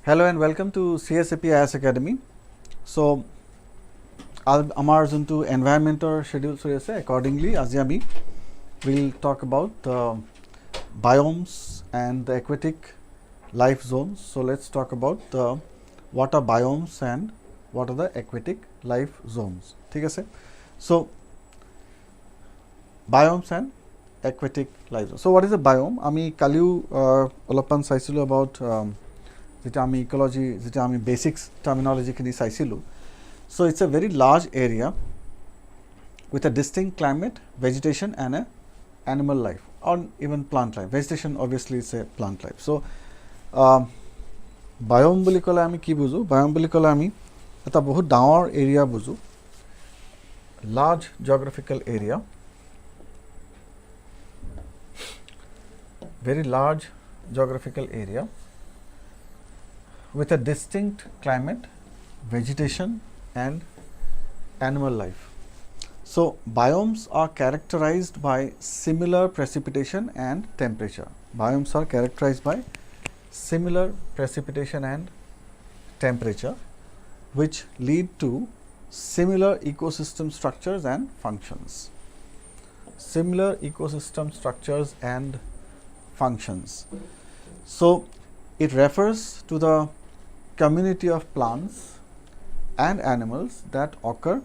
Hello and welcome to Csap Ias Academy. So, our environmental schedule accordingly, as we'll talk about biomes and the aquatic life zones. So, let's talk about what are biomes and what are the aquatic life zones. So, biomes and aquatic life zones. So, what is a biome? Ami kaliu olapan saisilu about ecology, basics terminology kini saisilu. So it's a very large area with a distinct climate, vegetation and a animal life or even plant life. Vegetation obviously is a plant life. So biome buli kole ami ki buju? Biome buli kole ami eta bahut dangor area buju. Large geographical area. Very large geographical area with a distinct climate, vegetation and animal life. So, biomes are characterized by similar precipitation and temperature. Biomes are characterized by similar precipitation and temperature, which lead to similar ecosystem structures and functions. Similar ecosystem structures and functions. So, it refers to the community of plants and animals that occur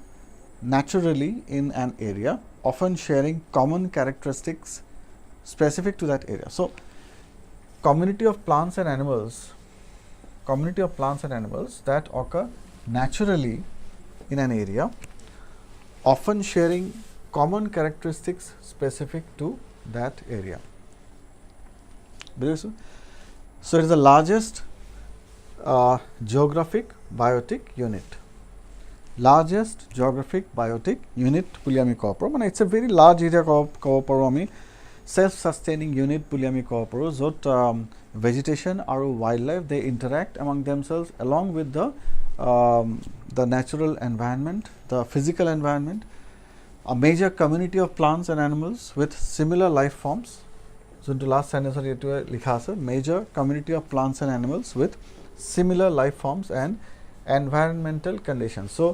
naturally in an area, often sharing common characteristics specific to that area. So, community of plants and animals that occur naturally in an area, often sharing common characteristics specific to that area. So, it is the largest geographic biotic unit. Largest geographic biotic unit বুলি আমি ক'ব পাৰোঁ, মানে it's a very large area ক'ব পাৰোঁ আমি, self-sustaining unit বুলি আমি ক'ব পাৰোঁ, য'ত vegetation আৰু wildlife they interact among themselves along with the natural environment, the physical environment, a major community of plants and animals with similar life forms. যোনটো last sentence এইটোৱে লিখা আছে, major community of plants and animals with similar life forms and environmental conditions. So,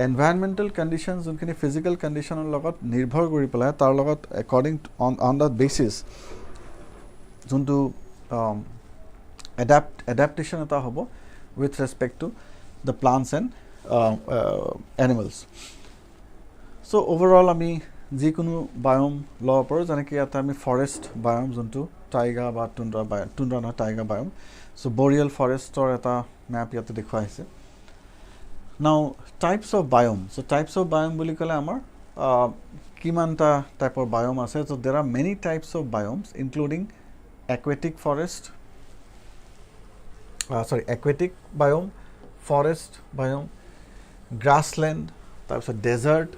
environmental conditions যোনখিনি physical conditionৰ লগত নিৰ্ভৰ কৰি পেলাই তাৰ লগত according to, on that basis যোনটো adaptation এটা হ'ব with respect to the plants and animals. So, overall আমি যিকোনো বায়োম ল'ব পাৰোঁ, যেনেকৈ ইয়াতে আমি ফৰেষ্ট বায়োম যোনটো টাইগা বা টুন্ড্ৰা নহয় টাইগা বায়োম. চ' বৰিয়েল ফৰেষ্টৰ এটা মেপ ইয়াতে দেখুওৱা হৈছে. Now types of biome. So' types of biome বুলি ক'লে আমাৰ কিমানটা টাইপৰ বায়োম আছে. So' there are many types of biomes including aquatic forest, aquatic biome, forest biome, grassland, তাৰপিছত desert,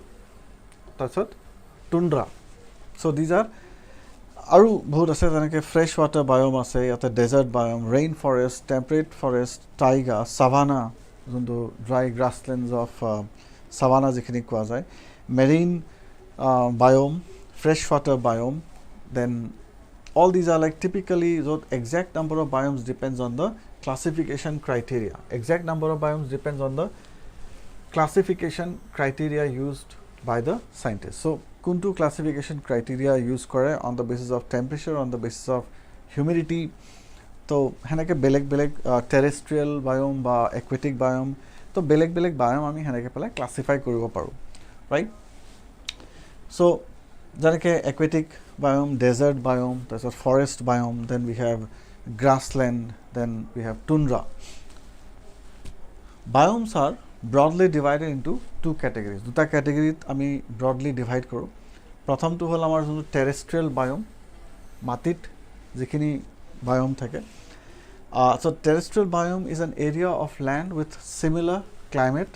তাৰপিছত tundra. So, these are আৰু বহুত আছে, যেনেকৈ ফ্ৰেছ ৱাটাৰ বায়োম আছে, ইয়াতে desert biome, rain forest, temperate forest, taiga, savanna যোনটো dry grasslands of savanna যিখিনি কোৱা যায়, marine biome, fresh water biome. Then all these are like typically the exact number of biomes depends on the classification criteria. Exact number of biomes depends on the classification criteria used by the scientists. So, kuntu classification criteria use kore on the basis of temperature, on the basis of humidity. So, henake beleg terrestrial biome ba aquatic biome. So, beleg biome ami henake pala classify koribo paru, right? So, janeke aquatic biome, desert biome, that's a forest biome, then we have grassland, then we have tundra. Biomes are broadly divided into two categories. দুটা category আমি broadly divide কৰোঁ. প্ৰথমটো হ'ল আমাৰ যোনটো terrestrial biome, মাটিত যিখিনি biome থাকে. So terrestrial biome is an area of land with similar climate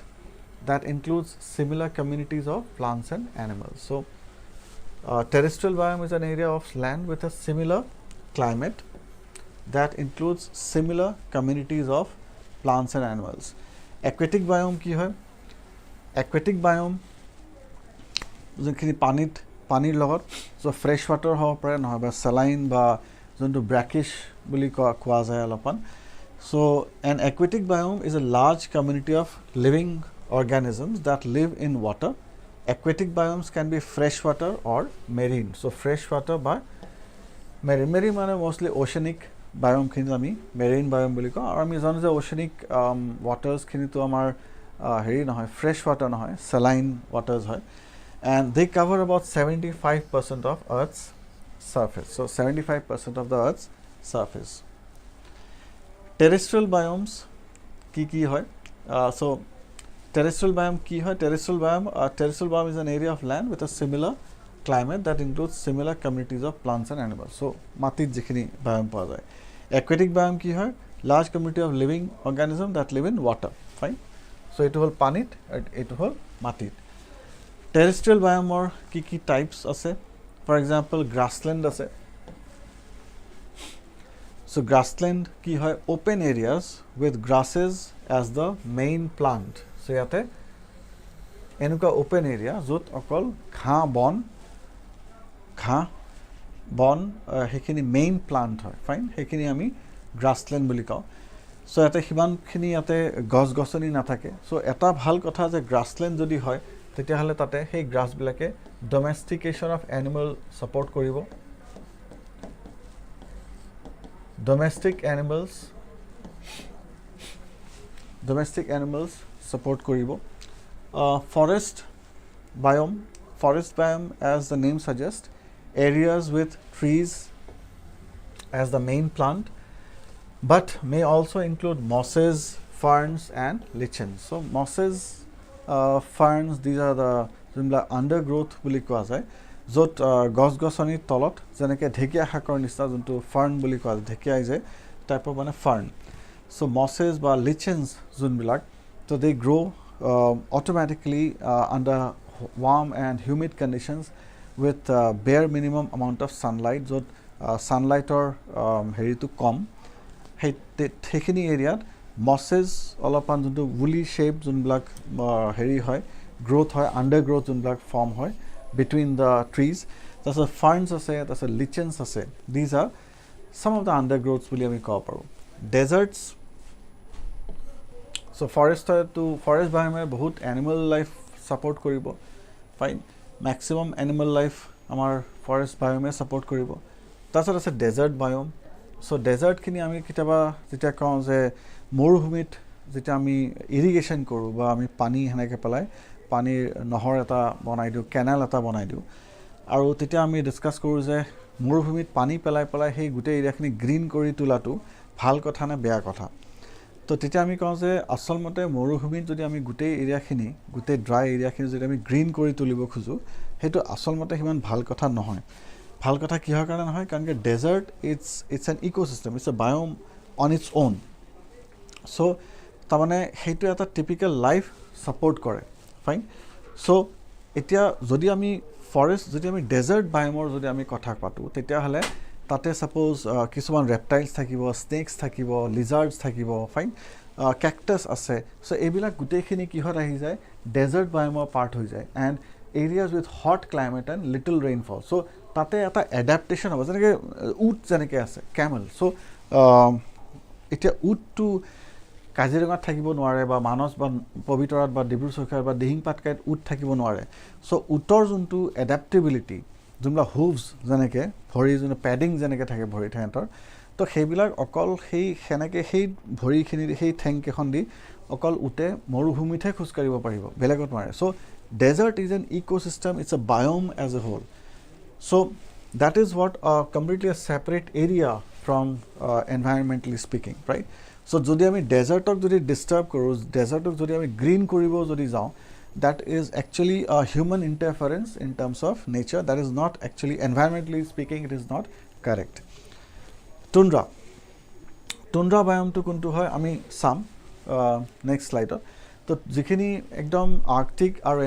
that includes similar communities of plants and animals. So terrestrial biome is an area of land with a similar climate that includes similar communities of plants and animals. Aquatic biome কি হয়? Aquatic biome যোনখিনি পানীৰ লগত, so fresh water হ'ব পাৰে, নহয় বা saline বা যোনটো brackish বুলি কোৱা যায় অলপমান, So an aquatic biome is a large community of living organisms that live in water. Aquatic biomes can be freshwater or marine. So freshwater by marine. Marine মানে mostly oceanic biome খিনি আমি marine biome বুলি কওঁ আৰু আমি জানো যে oceanic waters খিনি তো আমাৰ হেৰি নহয় fresh water নহয় saline waters হয় and they cover about 75% of Earth's surface. So 75% of the Earth's surface. Terrestrial biomes কি হয় so terrestrial biome কি হয় terrestrial biome is an area of land with a similar climate that includes similar communities of plants and animals. So মাটিত যিখিনি biome পোৱা যায়. Aquatic biome কি হয় large community of living organisms that live in water. Fine. So এইটো হ'ল পানীত এইটো হ'ল মাটিত. Terrestrial biome or কি types আছে for example grassland আছে. So grassland কি হয় open areas with grasses as the main plant. So ইয়াতে এনেকুৱা open area য'ত অকল ঘাঁহ বন সেইখিনি মেইন প্লান্ট হয় ফাইন সেইখিনি আমি grassland বুলি কওঁ সো ইয়াতে সিমানখিনি ইয়াতে গছ গছনি নাথাকে সো এটা ভাল কথা যে grassland যদি হয় তেতিয়াহ'লে তাতে সেই গ্ৰাছবিলাকে domestication of animal support কৰিব domestic animals support কৰিব forest biome as the name suggests areas with trees as the main plant but may also include mosses ferns and lichens so mosses ferns these are the undergrowth বুলি কোৱা যায় য'ত গছ গছনিৰ তলত যেনেকৈ ঢেকীয়া শাকৰ নিচিনা যোনটো ফাৰ্ন বুলি কোৱা যায় ঢেকীয়া যে টাইপৰ মানে ফাৰ্ন so mosses বা lichens যোনবিলাক so they grow automatically under warm and humid conditions with bare minimum amount of sunlight য'ত sunlightor হেৰিটো কম সেইখিনি এৰিয়াত mosses অলপমান যোনটো woolly shape যোনবিলাক হেৰি হয় growth হয় undergrowth যোনবিলাক form হয় between the trees that's a ferns ase that's a lichens ase these are some of the undergrowths বুলি আমি কব পাৰো deserts so forest biome বহুত animal life support কৰিব fine maximum animal life আমাৰ forest biome support কৰিব তাৰপিছত আছে desert biome so desert খিনি আমি কিতাবা যেতিয়া কওঁ যে মৰুভূমিত যেতিয়া আমি irrigation কৰো বা আমি পানী হেনেকে পেলাই পানীৰ নহৰ এটা বনাই দিও কেনাল এটা বনাই দিও আৰু তেতিয়া আমি ডিসকাস কৰো যে মৰুভূমিত পানী পেলাই সেই গুটে এৰিয়াখিনি গ্ৰীন কৰি তোলাটো ভাল কথা না বেয়া কথা তো তেতিয়া আমি কওঁ যে আসলমতে মৰুভূমিত যদি আমি গুটে এৰিয়াখিনি গুটে ড্ৰাই এৰিয়াখিনি যদি আমি গ্ৰীন কৰি তুলিব খুজো হেতু আসলমতে হিমান ভাল কথা নহয় ভাল কথা কিহৰ কাৰণে নহয় কাৰণ desert it's an ecosystem it's a biome on its own so তাৰমানে হেতু এটা টিপিক্যাল লাইফ সাপোৰ্ট কৰে ফাইন সো এতিয়া যদি আমি ফৰেষ্ট যদি আমি ডেজাৰ্ট বায়োমৰ যদি আমি কথা পাতো তেতিয়া হলে তাতে সাপোজ কিছুমান ৰেপটাইলস থাকিব স্নেকস থাকিব লিজাৰ্ডস থাকিব ফাইন ক্যাকটাস আছে সো এইবিলাক গুটেখিনি কিহত আহি যায় ডেজাৰ্ট বায়োমৰ পাৰ্ট হৈ যায় and areas with hot climate and little rainfall so তাতে এটা এডাপ্টেশন হ'ব যেনেকৈ উট যেনেকৈ আছে ক্যামেল সো এতিয়া উটটো কাজিৰঙাত থাকিব নোৱাৰে বা মানস বা পবিতৰাত বা ডিব্ৰুচৈখোৱাৰ বা দিহিংপাটকাইত উট থাকিব নোৱাৰে সো উটৰ যোনটো এডাপ্টেবিলিটি যোনবা হুভস যেনেকৈ ভৰি যোন প্যাডিং যেনেকৈ থাকে ভৰি ঠেঁতৰ তো সেইবিলাক অকল সেই হেনেকৈ সেই ভৰিখিনি সেই ঠেংকেখন দি অকল উটে মৰুভূমিতে খোজ কাঢ়িব পাৰিব বেলেগত নোৱাৰে so desert is an ecosystem it's a biome as a whole so that is what completely a separate area from environmentally speaking right so jodi ami desert ok jodi disturb koru desert ok jodi ami green koribo jodi jao that is actually a human interference in terms of nature that is not actually environmentally speaking it is not correct tundra biome to kuntu hoy ami sam next slide তো যিখিনি একদম Arctic আৰু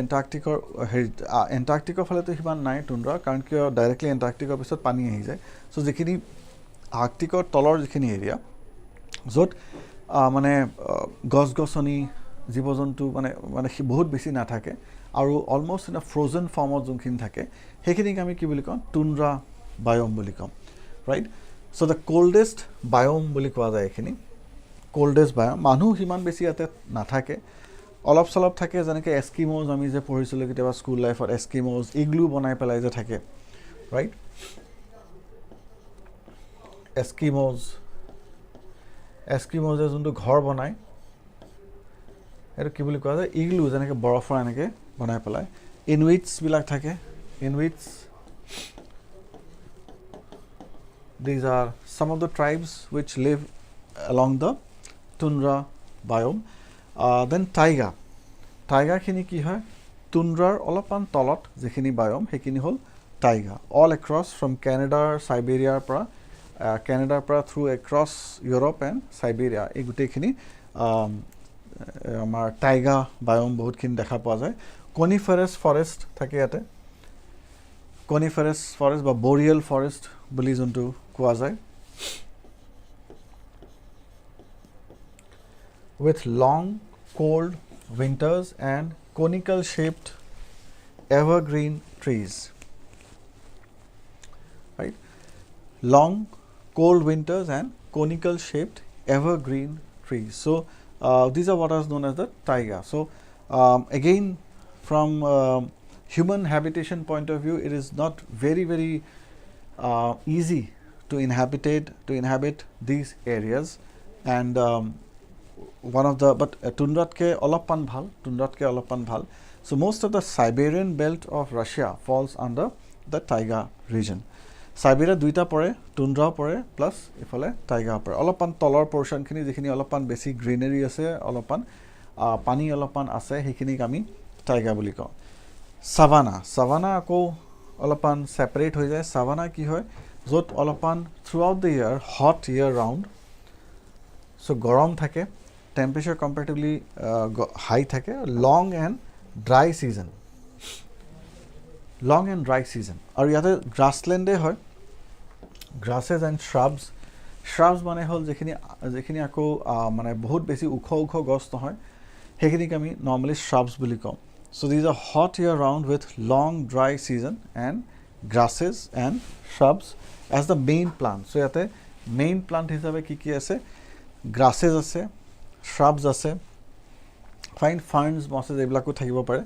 এন্টাৰ্কটিকৰ ফলেতো হিমান নাই টুন্ড্ৰা কাৰণ কিয় directly এন্টাৰ্কটিকৰ পিছত পানী আহি যায় সো যিখিনি আৰ্কটিকৰ তলৰ যিখিনি এৰিয়া য'ত মানে গছ গছনি জীবজন্তু মানে বহুত বেছি নাথাকে আৰু অলমোস্ট ইন আ ফ্ৰোজেন ফৰ্মত যোনখিনি থাকে সেইখিনিক আমি কি বুলি কওঁ টুন্ড্ৰা বায়োম বুলি কওঁ ৰাইট সো দ্য কোল্ডেষ্ট বায়োম বুলি কোৱা যায় এইখিনি কোল্ডেষ্ট বায়'ম মানুহ সিমান বেছি ইয়াতে নাথাকে অলপ চলপ থাকে যেনেকৈ এস্কিমোজ আমি যে পঢ়িছিলোঁ কেতিয়াবা স্কুল লাইফত এস্কিমোজ ইগলু বনাই পেলাই যে থাকে ৰাইট এস্কিমোজে যোনটো ঘৰ বনায় এইটো কি বুলি কোৱা যায় ইগলু যেনেকৈ বৰফৰ এনেকৈ বনাই পেলাই ইনউইটছবিলাক থাকে ইনউইটছ these are some of the tribes which live along the tundra biome then taiga khini ki hoy tundrar olopan tolot jekhini biome hekini hol taiga all across from Canada Siberia pra through across Europe and Siberia ei gute khini amar taiga biome bahut khin dekha pa jay coniferous forest thake ate coniferous forest ba boreal forest boli jontu koa jay with long cold winters and conical shaped evergreen trees right long cold winters and conical shaped evergreen trees so these are what is known as the taiga so again from human habitation point of view it is not very easy to inhabit these areas and one of the but tundrat ke olopan bhal so most of the Siberian belt of Russia falls under the taiga region Siberia duita pore tundra pore plus ifale taiga pore olopan tolor portion khini jekhini olopan besi greenery ase olopan pani olopan ase hekhini ami taiga boli ko savanna ko olopan separate hoy jay savanna ki hoy jot olopan throughout the year hot year round so gorom thake temperature comparatively high thake long and dry season aru yate grassland e hoy grasses and shrubs mane hol jekhini ako mane bahut beshi ukho gos nohoy hekhini ami normally shrubs boli kom so these are hot year round with long dry season and grasses and shrubs as the main plant so yate main plant hisabe ki ase grasses ase shrubs ase fine ferns mosses eblako thakibo pare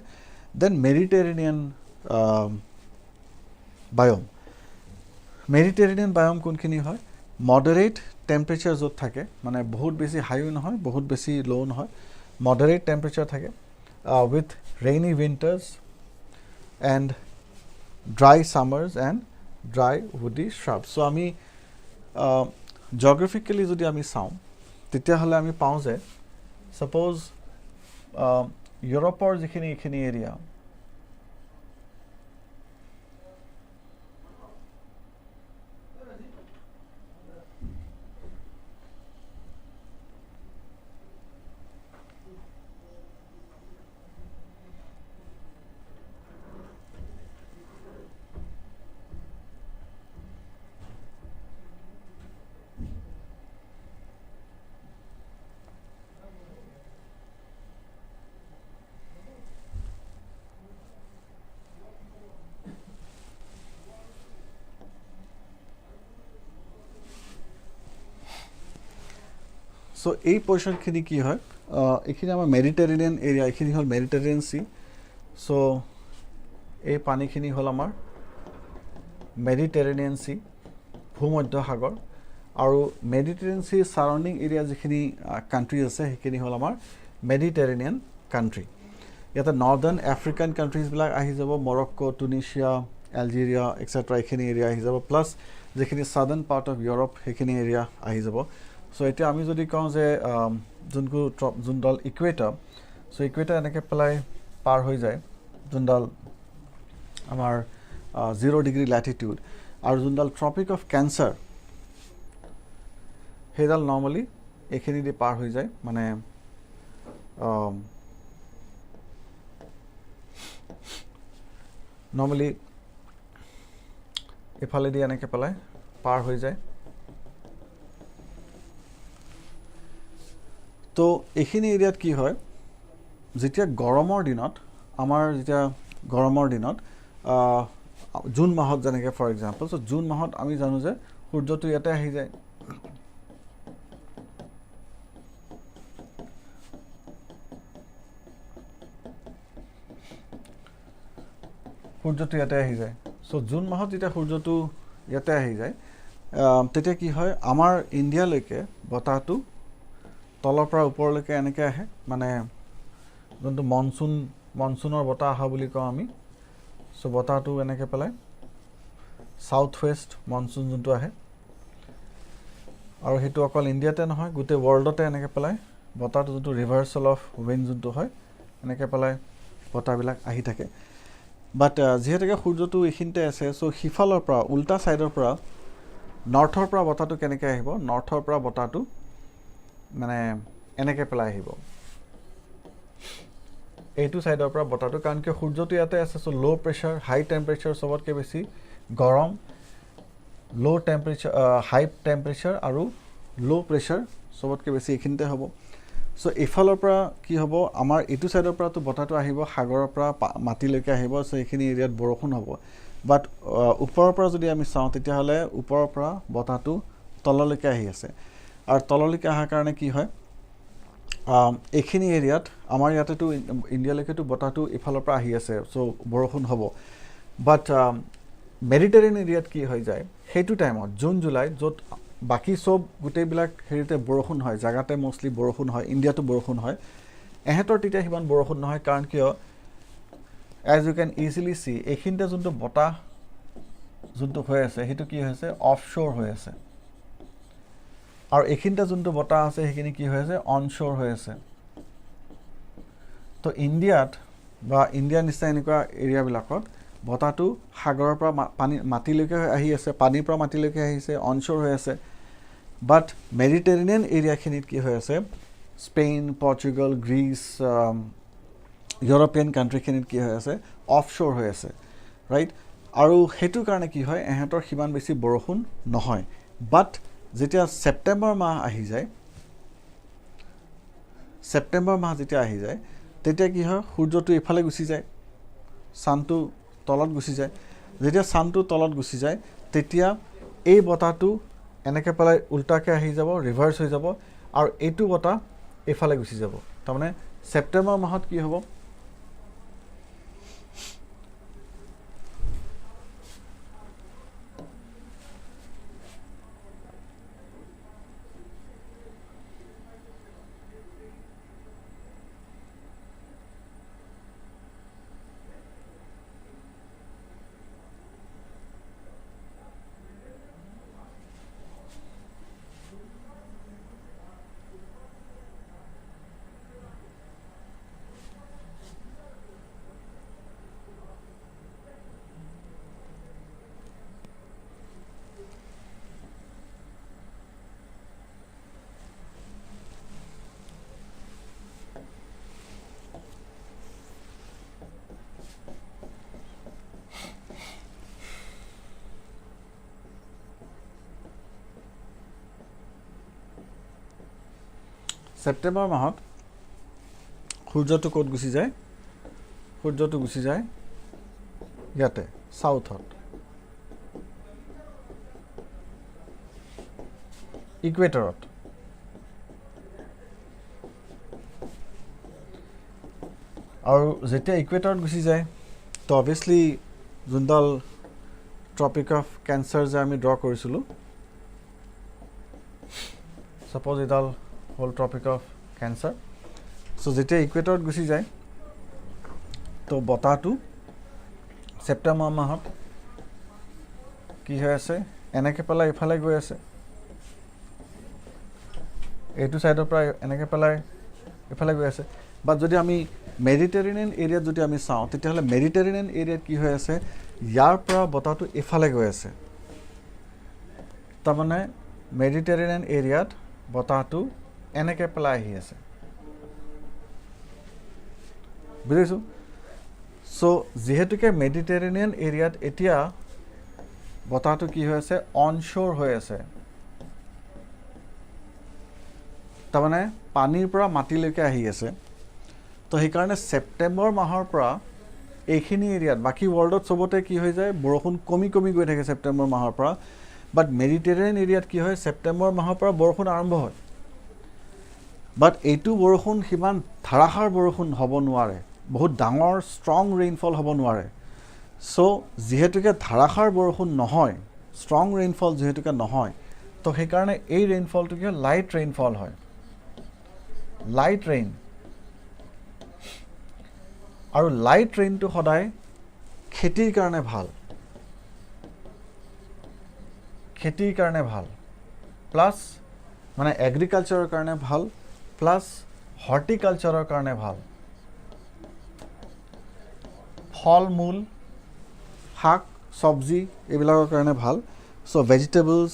then Mediterranean biome konkhini hoy moderate temperature jot thake mane bahut beshi high nohoy bahut beshi low nohoy moderate temperature thake with rainy winters and dry summers and dry woody shrubs so ami geographically jodi ami saw titia hole ami pau je suppose Europe or jekhini area so ei portion khini ki hoy ekhini amar Mediterranean area ekhini hol Mediterranean sea so ei pani khini hol amar Mediterranean sea bhumodhya sagar aru Mediterranean sea surrounding area jekhini countries ase hekhini hol amar Mediterranean country yata northern African countries bilak ahi jabo Morocco Tunisia Algeria etc ekhini area ahi jabo plus jekhini southern part of Europe hekhini area ahi jabo so eta ami jodi kaun je junku jundal equator so equator enake pelai par hoi jay jundal amar 0 degree latitude aru jundal tropic of Cancer hedal normally ekhini di par hoi jay mane normally ephale di enake pelai par hoi jay তো এখিনি এরিয়াত কি হয় যেতিয়া গৰমৰ দিনত আমাৰ যেতিয়া গৰমৰ দিনত জুন মাহত যেনেকৈ ফৰ এক্সাম্পল সো জুন মাহত আমি জানো যে সূৰ্যটো ইয়াতে আহি যায় সূৰ্যটো ইয়াতে আহি যায় সো জুন মাহত যেতিয়া সূৰ্যটো ইয়াতে আহি যায় তেতিয়া কি হয় আমাৰ ইণ্ডিয়ালৈকে বতাহটো তলৰ পৰা ওপৰলৈকে এনেকৈ আহে মানে যোনটো মনসুনৰ বতাহ আহা বুলি কওঁ আমি সো বতাহটো এনেকৈ পেলাই সাউথ ওয়েষ্ট মনসুন যোনটো আহে আৰু সেইটো অকল ইণ্ডিয়াতে নহয় গোটেই ৱৰ্ল্ডতে এনেকৈ পেলাই বতাহটো যোনটো ৰিভাৰ্চেল অফ উইণ্ড যোনটো হয় এনেকৈ পেলাই বতাহবিলাক আহি থাকে বাট যিহেতুকে সূৰ্যটো এইখিনিতে আছে সো সিফালৰ পৰা উল্টা ছাইডৰ পৰা নৰ্থৰ পৰা বতাহটো কেনেকৈ আহিব নৰ্থৰ পৰা বতাহটো মানে এনেকৈ পেলাই আহিব এইটো ছাইডৰ পৰা বতাহটো কাৰণ কিয় সূৰ্যটো ইয়াতে আছে সো ল' প্ৰেছাৰ হাই টেম্পাৰেচাৰ চবতকৈ বেছি গৰম ল' টেম্পাৰেচাৰ হাই টেম্পাৰেচাৰ আৰু ল' প্ৰেছাৰ চবতকৈ বেছি এইখিনিতে হ'ব সো এইফালৰ পৰা কি হ'ব আমাৰ এইটো ছাইডৰ পৰাতো বতাহটো আহিব সাগৰৰ পৰা মাটিলৈকে আহিব সো এইখিনি এৰিয়াত বৰষুণ হ'ব বাট ওপৰৰ পৰা যদি আমি চাওঁ তেতিয়াহ'লে ওপৰৰ পৰা বতাহটো তললৈকে আহি আছে আৰু তললৈকে অহাৰ কাৰণে কি হয় এইখিনি এৰিয়াত আমাৰ ইয়াতেতো ইণ্ডিয়ালৈকেতো বতাহটো ইফালৰ পৰা আহি আছে সো বৰষুণ হ'ব বাট মেডিটেৰিয়ান এৰিয়াত কি হৈ যায় সেইটো টাইমত জুন জুলাই য'ত বাকী সব গোটেইবিলাক হেৰিতে বৰষুণ হয় জাগাতে মোষ্টলি বৰষুণ হয় ইণ্ডিয়াতো বৰষুণ হয় এহেঁতৰ তেতিয়া সিমান বৰষুণ নহয় কাৰণ কিয় as you can easily see এইখিনিতে যোনটো বতাহ যোনটো হৈ আছে সেইটো কি হৈছে অফশ্ব'ৰ হৈ আছে আৰু এইখিনিতে যোনটো বতাহ আছে সেইখিনি কি হৈ আছে অনশ্ব'ৰ হৈ আছে তো ইণ্ডিয়াত বা ইণ্ডিয়াৰ নিচিনা এনেকুৱা এৰিয়াবিলাকত বতাহটো সাগৰৰ পৰা মাটিলৈকে আহি আছে পানীৰ পৰা মাটিলৈকে আহিছে অনশ্ব'ৰ হৈ আছে বাট মেডিটেৰেনিয়ান এৰিয়াখিনিত কি হৈ আছে স্পেইন পৰ্তুগাল গ্ৰীচ ইউৰোপিয়ান কাণ্ট্ৰিখিনিত কি হৈ আছে অফশ্ব'ৰ হৈ আছে ৰাইট আৰু সেইটোৰ কাৰণে কি হয় এহেঁতৰ সিমান বেছি বৰষুণ নহয় বাট যেতিয়া ছেপ্টেম্বৰ মাহ আহি যায় তেতিয়া কি হয় সূৰ্যটো এইফালে গুচি যায় ছানটো তলত গুচি যায় যেতিয়া ছানটো তলত গুচি যায় তেতিয়া এই বতাহটো এনেকৈ পেলাই উল্টাকৈ আহি যাব ৰিভাৰ্চ হৈ যাব আৰু এইটো বতাহ এইফালে গুচি যাব তাৰমানে ছেপ্টেম্বৰ মাহত কি হ'ব ছেপ্টেম্বৰ মাহত সূৰ্যটো ক'ত গুচি যায় সূৰ্যটো গুচি যায় ইয়াতে সাউথত ইকুৱেটৰত আৰু যেতিয়া ইকুৱেটৰত গুচি যায় তো অবভিয়াছলি যোনডাল ট্ৰপিক অফ কেঞ্চাৰ যে আমি ড্ৰ কৰিছিলোঁ ছাপ'জ এইডাল হ'ল ট্ৰপিক অফ কেঞ্চাৰ সো যেতিয়া ইকুৱেটৰত গুচি যায় তো বতাহটো ছেপ্টেম্বৰ মাহত কি হৈ আছে এনেকৈ পেলাই ইফালে গৈ আছে এইটো ছাইডৰ পৰা এনেকৈ পেলাই ইফালে গৈ আছে বাট যদি আমি মেডিটেৰেনিয়ান এৰিয়াত যদি আমি চাওঁ তেতিয়াহ'লে মেডিটেৰেনিয়ান এৰিয়াত কি হৈ আছে ইয়াৰ পৰা বতাহটো ইফালে গৈ আছে তাৰমানে মেডিটেৰেনিয়ান এৰিয়াত বতাহটো এনেকৈ পেলাই আহি আছে বুজিছোঁ সো যিহেতুকে মেডিটেৰেনিয়ান এৰিয়াত এতিয়া বতাহটো কি হৈ আছে অনশ্ব'ৰ হৈ আছে তাৰমানে পানীৰ পৰা মাটিলৈকে আহি আছে তো সেইকাৰণে ছেপ্টেম্বৰ মাহৰ পৰা এইখিনি এৰিয়াত বাকী ৱৰ্ল্ডত চবতে কি হৈ যায় বৰষুণ কমি গৈ থাকে ছেপ্টেম্বৰ মাহৰ পৰা বাট মেডিটেৰেনিয়ান এৰিয়াত কি হয় ছেপ্টেম্বৰ মাহৰ পৰা বৰষুণ আৰম্ভ হয় বাট এইটো বৰষুণ সিমান ধাৰাসাৰ বৰষুণ হ'ব নোৱাৰে বহুত ডাঙৰ ষ্ট্ৰং ৰেইনফল হ'ব নোৱাৰে সো যেহেতুকে ধাৰাসাৰ বৰষুণ নহয় ষ্ট্ৰং ৰেইনফল যেহেতুকে নহয় তো সেইকাৰণে এই ৰেইনফলটো কি লাইট ৰেইনফল হয় লাইট ৰেইন আৰু লাইট ৰেইনটো সদায় খেতিৰ কাৰণে ভাল প্লাছ মানে এগ্ৰিকালচাৰৰ কাৰণে ভাল প্লাছ হৰ্টিকালচাৰৰ কাৰণে ভাল ফল মূল শাক চব্জি এইবিলাকৰ কাৰণে ভাল so vegetables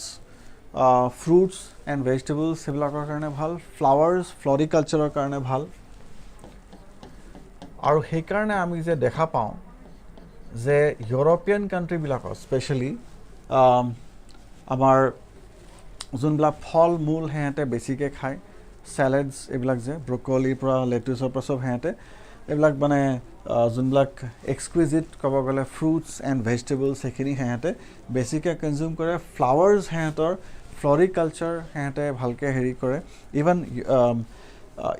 fruits and vegetables সেইবিলাকৰ কাৰণে ভাল ফ্লাৱাৰ্ছ ফ্লৰিকালচাৰৰ কাৰণে ভাল আৰু সেইকাৰণে আমি যে দেখা পাওঁ যে ইউৰোপিয়ান কাণ্ট্ৰিবিলাকত স্পেচিয়েলি আমাৰ যোনবিলাক ফল মূল সিহঁতে বেছিকৈ খায় চেলাডছ এইবিলাক যে ব্ৰকলিৰ পৰা লেটুছৰ পৰা চব সিহঁতে এইবিলাক মানে যোনবিলাক এক্সকুইজিট ক'ব গ'লে ফ্ৰুটছ এণ্ড ভেজিটেবলছ সেইখিনি সিহঁতে বেছিকৈ কনজিউম কৰে ফ্লাৱাৰ্ছ সিহঁতৰ ফ্লৰিকালচাৰ সিহঁতে ভালকৈ হেৰি কৰে ইভেন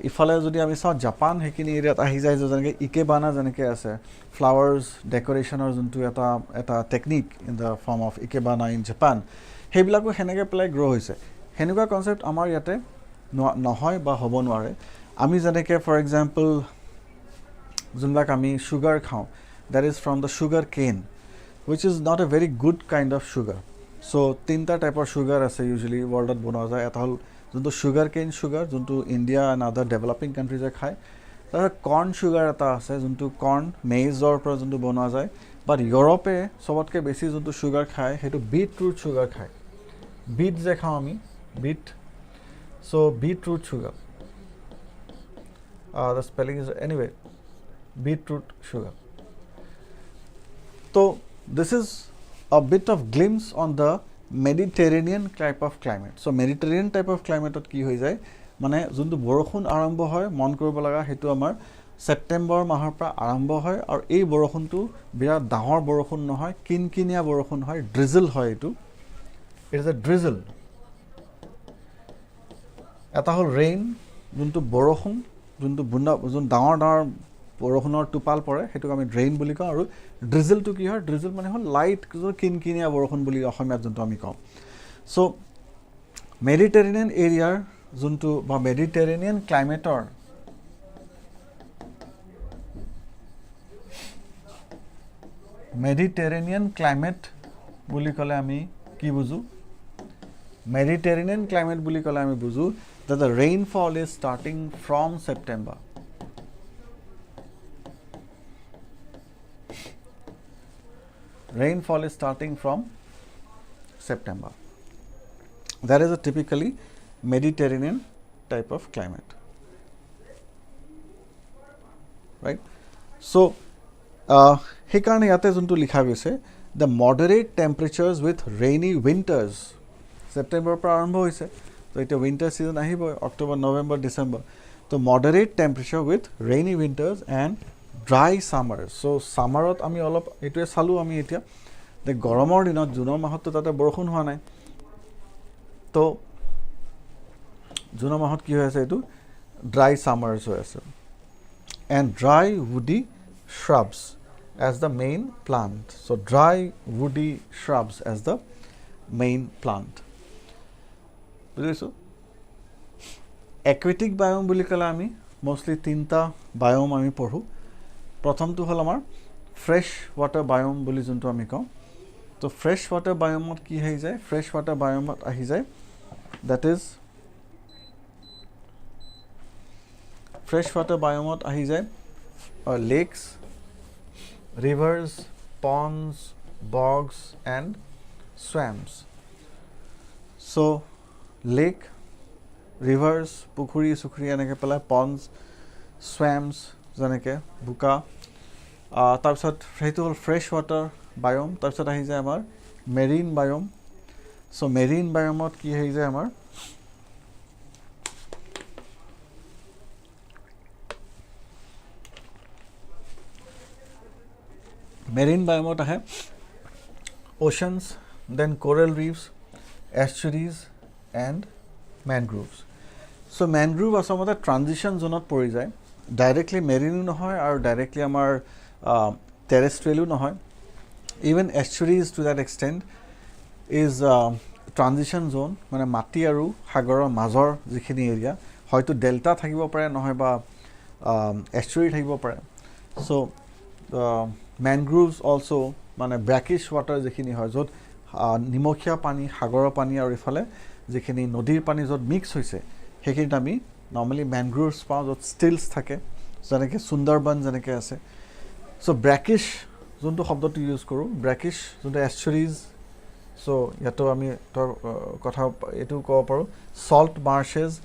ইফালে যদি আমি চাওঁ জাপান সেইখিনি এৰিয়াত আহি যায় যেনেকৈ ইকেবানা যেনেকৈ আছে ফ্লাৱাৰ্ছ ডেক'ৰেশ্যনৰ যোনটো এটা technique in the form of ikebana in Japan সেইবিলাকো সেনেকৈ পেলাই গ্ৰ' হৈছে সেনেকুৱা কনচেপ্ট আমাৰ ইয়াতে নহয় বা হ'ব নোৱাৰে আমি যেনেকৈ ফৰ এক্সাম্পল যোনবিলাক আমি চুগাৰ খাওঁ that is from the sugar cane which is not a very good kind of sugar so' 3টা টাইপৰ চুগাৰ আছে ইউজুৱেলি ৱৰ্ল্ডত বনোৱা যায় এটা হ'ল যোনটো চুগাৰ কেন চুগাৰ যোনটো ইণ্ডিয়া এণ্ড আদাৰ ডেভেলপিং কাণ্ট্ৰিজে খায় তাৰপিছত কৰ্ণ চুগাৰ এটা আছে যোনটো কৰ্ণ মেইজৰ পৰা যোনটো বনোৱা যায় বাট ইউৰোপে চবতকৈ বেছি যোনটো চুগাৰ খায় সেইটো বিট ৰুট চুগাৰ খায় বিট যে খাওঁ আমি beet so' beet root sugar the spelling is anyway beet root sugar তো this is a bit of glimpse on the Mediterranean type of climate. So Mediterranean type of climate at ki hoi jay mane jontu borokhun arambho hoy mon koribo laga hetu amar September mahar pra arambho hoy aru ei borokhun tu birat dahor borokhun nohoy kinkinia borokhun hoy drizzle hoy etu it is a drizzle eta hol rain jontu borokhun jontu bunda jon dahor বৰষুণৰ টোপাল পৰে সেইটোক আমি drain বুলি কওঁ আৰু ড্ৰিজলটো কি হয় ড্ৰিজল মানে হ'ল লাইট কিনকিনীয়া বৰষুণ বুলি অসমীয়াত যোনটো আমি কওঁ চ' মেডিটেৰেনিয়ান এৰিয়াৰ যোনটো বা মেডিটেৰেনিয়ান ক্লাইমেটৰ মেডিটেৰেনিয়ান ক্লাইমেট বুলি ক'লে আমি কি বুজো মেডিটেৰেনিয়ান ক্লাইমেট বুলি ক'লে আমি বুজো that the rainfall is starting from September. Rainfall is starting from September. That is a typically Mediterranean type of climate, right? So, hekarne yate juntu likha hoise the moderate temperatures with rainy winters. September pra arambho hoise, so it winter season ahibo October, November, December. So moderate temperature with rainy winters and dry summers. So summerot ami olop etue salu ami etia the goromor dinot junor mahot to tate borokhun hoa nai to junor mahot ki hoise etu dry summers hoise and dry woody shrubs as the main plant. So dry woody shrubs as the main plant. বুঝিছো aquatic biome বুলি কলে আমি mostly তিনটা biome আমি পঢ়ো প্ৰথমটো হল আমাৰ fresh water biome বুলি যোনটো আমি কওঁ তো ফ্ৰেশ ওয়াটাৰ বায়োমত কি হৈ যায় ফ্ৰেশ ওয়াটাৰ বায়োমত আহি যায় দ্যাট ইজ ফ্ৰেশ ওয়াটাৰ বায়োমত আহি যায় lakes rivers ponds bogs and swamps so lake rivers পুখুৰী সুখুৰী এনেকে পেলা ponds swamps যেনেকে বুকা তাৰপিছত সেইটো হ'ল ফ্ৰেছ ওয়াটাৰ বায়োম তাৰপিছত আহি যায় আমাৰ মেৰিন বায়োম সো মেৰিন বায়োমত কি হৈ যায় আমাৰ মেৰিন বায়োমত আহে oceans then coral reefs estuaries and mangroves so mangrove আসমতে ট্ৰানজিশন জোনত পৰি যায় ডাইৰেক্টলি মেৰিনো নহয় আৰু ডাইৰেক্টলি আমাৰ টেৰেষ্ট্ৰিয়েলো নহয় even estuaries to that extent is transition zone মানে মাটি আৰু সাগৰৰ মাজৰ যিখিনি এৰিয়া হয়তো ডেল্টা থাকিব পাৰে নহয় বা estuary থাকিব পাৰে so mangroves also মানে brackish water যিখিনি হয় য'ত নিমখীয়া পানী সাগৰৰ পানী আৰু ইফালে যিখিনি নদীৰ পানী য'ত মিক্স হৈছে সেইখিনিত আমি normally mangroves পাওঁ য'ত stills থাকে যেনেকৈ সুন্দৰবন যেনেকৈ আছে so brackish যোনটো শব্দটো ইউজ কৰোঁ brackish যোনটো estuaries so yato ami tor kotha etu ko paru salt marshes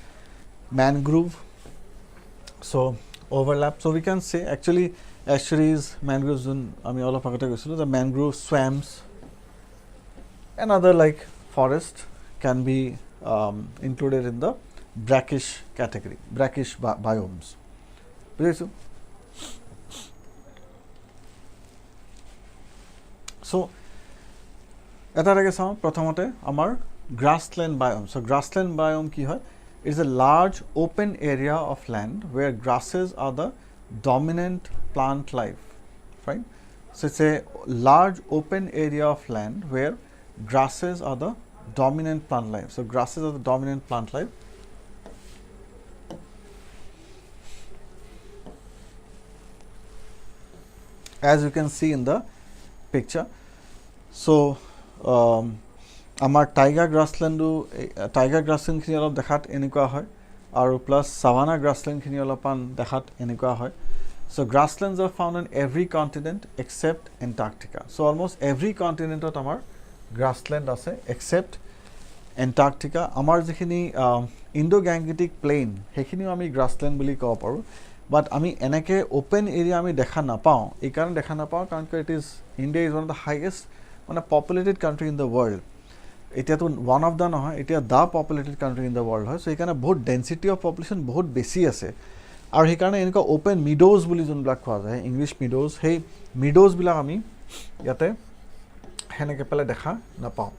mangrove so overlap so we can say actually estuaries mangroves ami all of agate goisilo the mangrove swamps and other like forest can be included in the brackish category brackish biomes বুঝাইছো so এটাকে চাওঁ প্ৰথমতে আমাৰ grassland biome so grassland biome কি হয় it is a large open area of land where grasses are the dominant plant life right so it's a large open area of land where grasses are the dominant plant life so grasses are the dominant plant life as you can see in the picture so আমাৰ tiger গ্ৰাছলেণ্ডখিনি অলপ দেখাত এনেকুৱা হয় আৰু plus savanna গ্ৰাছলেণ্ডখিনি অলপমান দেখাত এনেকুৱা হয় so grasslands are found on every continent except Antarctica so almost every continentত আমাৰ grassland আছে except Antarctica আমাৰ যিখিনি ইণ্ডো-গ্যাংগেটিক প্লেইন সেইখিনিও আমি grassland বুলি ক'ব পাৰোঁ but আমি এনেকৈ open area আমি দেখা নাপাওঁ এই কাৰণে দেখা নাপাওঁ কাৰণ India is one of the highest মানে populated country in the world এতিয়াতো one of the নহয় এতিয়া the populated country in the world হয় so এইকাৰণে বহুত density of population বহুত বেছি আছে আৰু সেইকাৰণে এনেকুৱা open meadows বুলি যোনবিলাক কোৱা যায় ইংলিছ meadows সেই meadows বিলাক আমি ইয়াতে হেনেকে পেলাই দেখা নাপাওঁ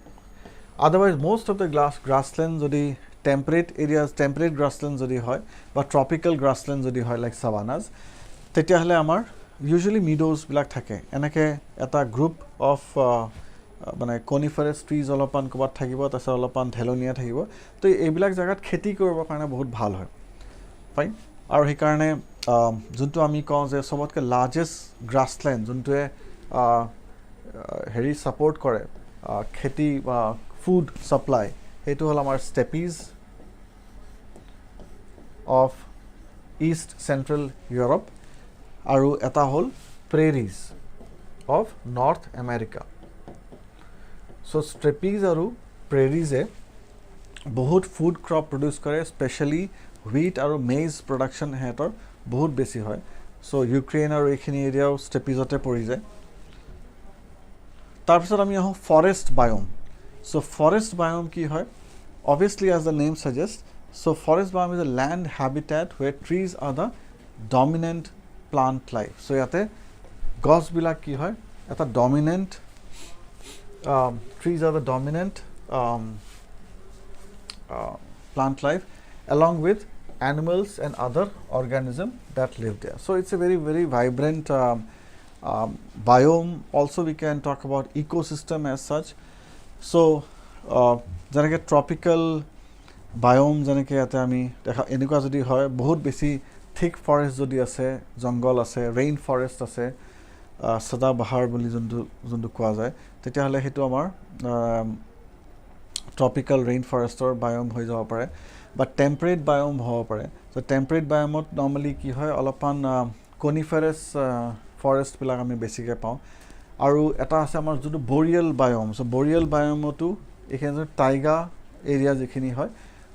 otherwise most of the grassland যদি temperate areas temperate grassland যদি হয় বা tropical grassland যদি হয় like savannas তেতিয়াহলে আমাৰ usually meadows বিলাক থাকে এনেকে এটা group of মানে coniferous trees অলপমান কবাত থাকিব তাছত অলপমান ঢেলনিয়া থাকিব তো এইবিলাক জায়গাত খেতি কৰিব কাৰণে বহুত ভাল হয় ফাইন আৰু সেই কাৰণে যোনটো আমি কওঁ যে সবতকে লাৰ্জেষ্ট গ্ৰাছলেণ্ড যোনটোৱে হেৰি সাপোৰ্ট কৰে খেতি বা ফুড সাপ্লাই সেইটো হল আমাৰ steppes of east central Europe আৰু এটা হল prairies of North America so steppes aru prairies e bahut food crop produce kare especially wheat aru maize production hetor bahut beshi hoy so Ukraine aru ekhini area steppes ote pori jay tar pisot ami aho forest biome so forest biome ki hoy obviously as the name suggests so forest biome is a land habitat where trees are the dominant plant life so yate gos bilak ki hoy eta dominant trees are the dominant plant life along with animals and other organisms that live there so it's a very very vibrant biome also we can talk about ecosystem as such so janeke tropical biome janeke ate ami dekha enikwa jodi hoy bahut beshi thick forest jodi ase jungle ase rain forest ase sada bahar boli jundu koa jay তেতিয়াহলে হেতু আমাৰ ট্ৰপিক্যাল rain ফৰেষ্টৰ biome হৈ যাব পাৰে বা টেম্পাৰেট biome হ'ব পাৰে সো টেম্পাৰেট বায়োমত নৰ্মালি কি হয় অলপমান কনিফাৰাছ ফৰেষ্ট বিলাক আমি বেছিকে পাওঁ আৰু এটা আছে আমাৰ যোনটো বৰিয়েল বায়োম সো বৰিয়েল বায়োমটো এখানে টাইগা এৰিয়া যিখিনি হয়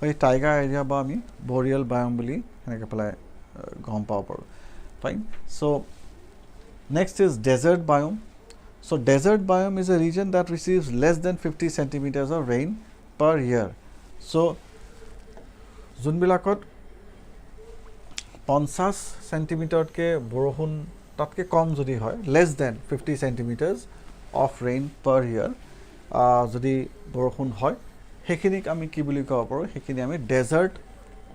এই টাইগা এৰিয়া বা আমি বৰিয়েল বায়োম বুলি এনেকৈ পেলাই গম পাব পাৰো fine so next is desert biome So desert biome is a region that receives less than 50 centimeters of rain per year. So junbilakot 50 centimeter ke borohun tatke kom jodi hoy less than 50 centimeters of rain per year jodi borohun hoy hekinik ami ki boli kobo paro hekini ami desert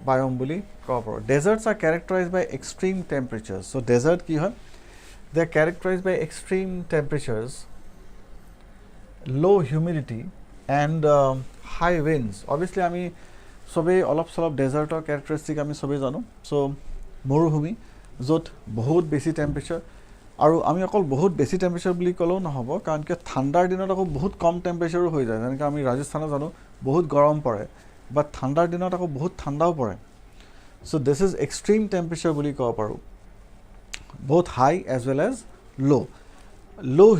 biome boli kobo paro deserts are characterized by extreme temperatures so desert ki hoy they are characterized by extreme temperatures low humidity and high winds. Obviously আমি সবেই অলপ চলপ ডেজাৰ্টৰ characteristic আমি সবেই জানো. চ' মৰুভূমি য'ত বহুত বেছি টেম্পাৰেচাৰ, আৰু আমি অকল বহুত বেছি টেম্পাৰেচাৰ বুলি ক'লেও নহ'ব, কাৰণ কি ঠাণ্ডাৰ দিনত আকৌ বহুত কম টেম্পাৰেচাৰো হৈ যায়. যেনেকৈ আমি ৰাজস্থানত জানো বহুত গৰম পৰে, বাট ঠাণ্ডাৰ দিনত আকৌ বহুত ঠাণ্ডাও পৰে. So' this is extreme temperature বুলি ক'ব পাৰোঁ. বহুত high as well as low'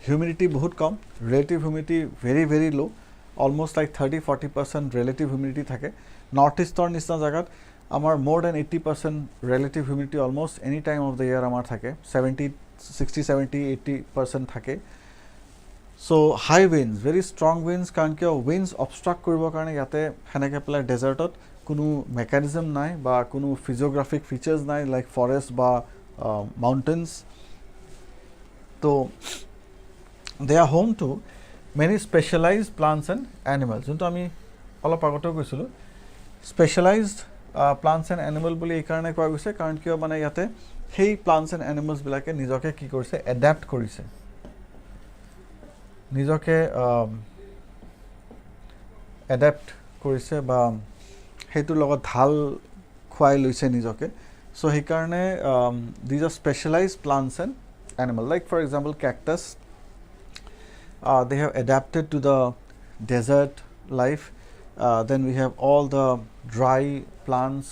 humidity বহুত কম, relative humidity very low', almost like 30-40% relative humidity থাকে. নৰ্থ ইষ্টৰ নিচিনা জেগাত আমাৰ more than 80% relative humidity almost any time of the year আমাৰ থাকে, 60-70-80% থাকে. So' high winds, very strong winds, কাৰণ কিয় উইণ্ডছ অবষ্ট্ৰাক্ট কৰিবৰ কাৰণে ইয়াতে সেনেকৈ পেলাই ডেজাৰ্টত কোনো মেকানিজম নাই বা কোনো ফিজিঅ'গ্ৰাফিক ফিচাৰ্ছ নাই লাইক ফৰেষ্ট বা মাউণ্টেইনছ. তো they are home to many specialised plants and animals. যোনটো আমি অলপ আগতেও কৈছিলোঁ, স্পেচিয়েলাইজড প্লাণ্টছ এণ্ড এনিমেল বুলি এইকাৰণে কোৱা গৈছে কাৰণ কিয় মানে ইয়াতে সেই প্লাণ্টছ এণ্ড এনিমেলছবিলাকে নিজকে কি কৰিছে, এডাপ্ট কৰিছে, নিজকে এডাপ্ট কৰিছে বা সেইটোৰ লগত ঢাল খুৱাই লৈছে নিজকে. চ' সেইকাৰণে these are specialized plants and animal. Like for example cactus, they have adapted to the desert life. Then we have all the dry plants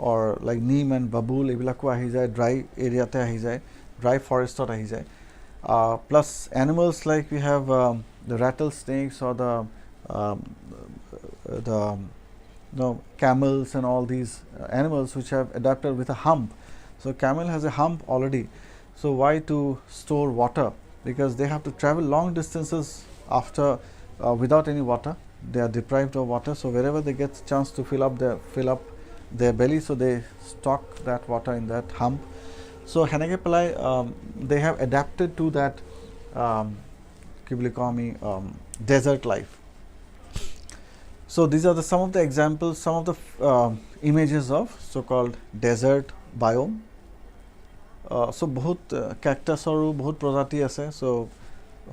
or like neem and babool, ebilako ahi jay dry area te ahi jay, dry forest ot ahi jay. Plus animals like we have the rattlesnakes or the camels and all these animals which have adapted with a hump. So camel has a hump already, so why to store water? Because they have to travel long distances after without any water. They are deprived of water, so wherever they get chance to fill up their belly, so they stock that water in that hump. So heneke pelai they have adapted to that desert life. So these are some of the examples, some of the images of so-called desert biome. So বহুত কেকটাছৰো বহুত প্ৰজাতি আছে. চ'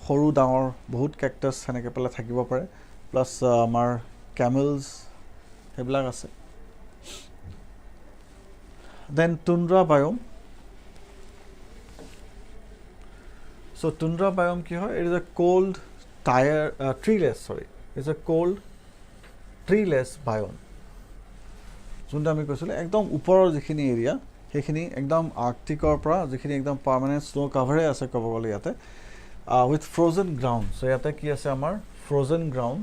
সৰু ডাঙৰ বহুত cactus সেনেকৈ পেলাই থাকিব পাৰে. প্লাছ আমাৰ কেমেলছ সেইবিলাক আছে. দেন টুন্ড্ৰা বায়'ম. চ' টুন্ড্ৰা বায়'ম কি হয়? It is a cold treeless biome. যোনটো আমি কৈছিলোঁ একদম ওপৰৰ যিখিনি এৰিয়া, সেইখিনি একদম আৰ্কটিকৰ পৰা যিখিনি একদম পাৰ্মানেণ্ট স্ন' কাভাৰে আছে ক'ব গ'লে ইয়াতে, উইথ ফ্ৰ'জেন গ্ৰাউণ্ড. চ' ইয়াতে কি আছে আমাৰ frozen ground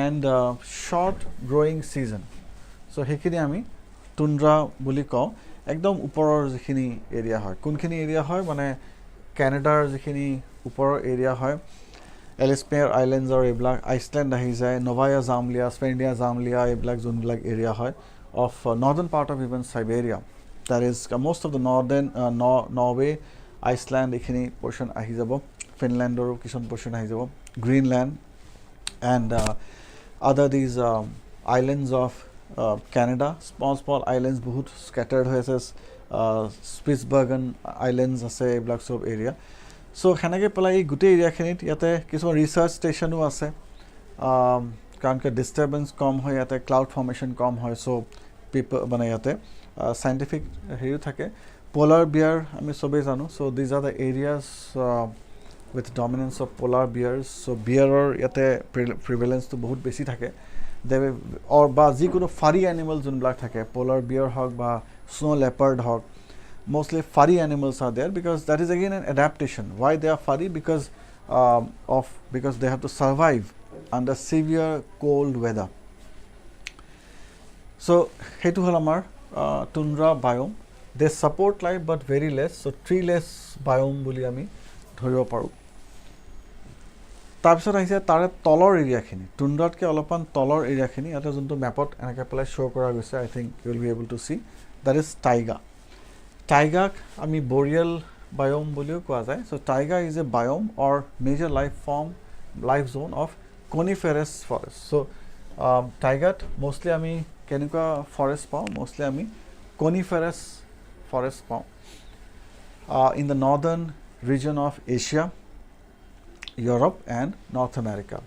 and short growing season. So' সেইখিনি আমি টুন্ড্ৰা বুলি কওঁ. একদম ওপৰৰ যিখিনি এৰিয়া হয়, কোনখিনি এৰিয়া হয় মানে কেনেডাৰ যিখিনি ওপৰৰ এৰিয়া হয়, এলিছমেয়াৰ আইলেণ্ডছৰ এইবিলাক, আইচলেণ্ড আহি যায়, নভায়া জামলিয়া, স্পেণ্ডিয়া জামলিয়া, এইবিলাক যোনবিলাক এৰিয়া হয় of northern part of even Siberia. That is most of the northern Norway, Iceland, এইখিনি portion আহি যাব, ফিনলেণ্ডৰো কিছুমান portion আহি যাব, Greenland and other these islands of Canada, small islands বহুত scattered হৈ আছে, Spitsbergen Islands আছে, এইবিলাক চব এৰিয়া. চ' সেনেকৈ পেলাই এই গোটেই এৰিয়াখিনিত ইয়াতে কিছুমান ৰিচাৰ্চ ষ্টেচনো আছে, কাৰণ কি ডিষ্টাৰ্বেঞ্চ কম হয় ইয়াতে, ক্লাউড ফৰ্মেশ্যন কম হয়. চ' মানে ইয়াতে চাইণ্টিফিক হেৰিও থাকে. পলাৰ বিয়াৰ আমি চবেই জানো. So' these are the areas with dominance of polar bears. So' বিয়াৰৰ ইয়াতে প্ৰিভেলেঞ্চটো বহুত বেছি থাকে. বা যিকোনো ফাৰী এনিমেল যোনবিলাক থাকে, পলাৰ বিয়াৰ হওক বা স্ন' লেপাৰ্ড হওক, mostly furry animals are there because that is again an adaptation. Why they are furry? Because they have to survive under severe cold weather. So hetu hol amar tundra biome. They support life but very less. So treeless biome boli ami dhoribo paru. তাৰপিছত আহিছে তাৰে তলৰ এৰিয়াখিনি, টুন্ড্ৰাতকৈ অলপমান তলৰ এৰিয়াখিনি ইয়াতে যোনটো মেপত এনেকৈ পেলাই শ্ব' কৰা গৈছে, I think you will be able to see, that is taiga. টাইগাক আমি বৰিয়েল বায়'ম বুলিও কোৱা যায়. So' taiga is a biome or major life zone of coniferous forest. So' টাইগাত মষ্টলি আমি কেনেকুৱা ফৰেষ্ট পাওঁ? মষ্টলি আমি কনিফেৰাছ ফৰেষ্ট পাওঁ in the northern region of Asia. Europe and north America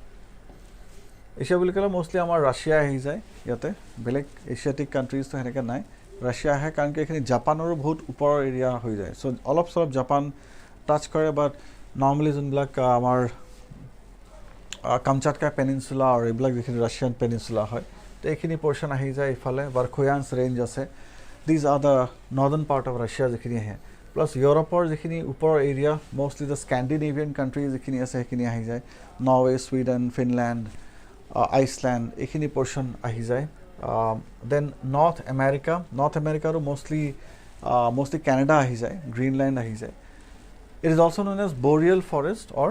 Asia বুলি ক'লে মষ্টলি আমাৰ ৰাছিয়া আহি যায় ইয়াতে বেলেগ এছিয়াটিক কাণ্ট্ৰিজটো সেনেকৈ নাই ৰাছিয়া আহে কাৰণ কি এইখিনি জাপানৰো বহুত ওপৰৰ এৰিয়া হৈ যায় চ' অলপ চলপ জাপান টাচ কৰে বাট নৰ্মেলি যোনবিলাক আমাৰ কামচাটকা পেনিনচুলা আৰু এইবিলাক যিখিনি ৰাছিয়ান পেনিনচুলা হয় তো এইখিনি পৰ্চন আহি যায় ইফালে বাৰখয়ান্স ৰেঞ্জ আছে these are the northern part of Russia যিখিনি আহে প্লাছ ইউৰোপৰ যিখিনি ওপৰৰ area mostly the Scandinavian country যিখিনি আছে সেইখিনি আহি যায় নৰৱে ছুইডেন ফিনলেণ্ড আইচলেণ্ড এইখিনি পৰ্চন আহি যায় দেন নৰ্থ আমেৰিকাৰো মষ্টলি কেনেডা আহি যায় গ্ৰীণলেণ্ড আহি যায় it is also' known as boreal forest or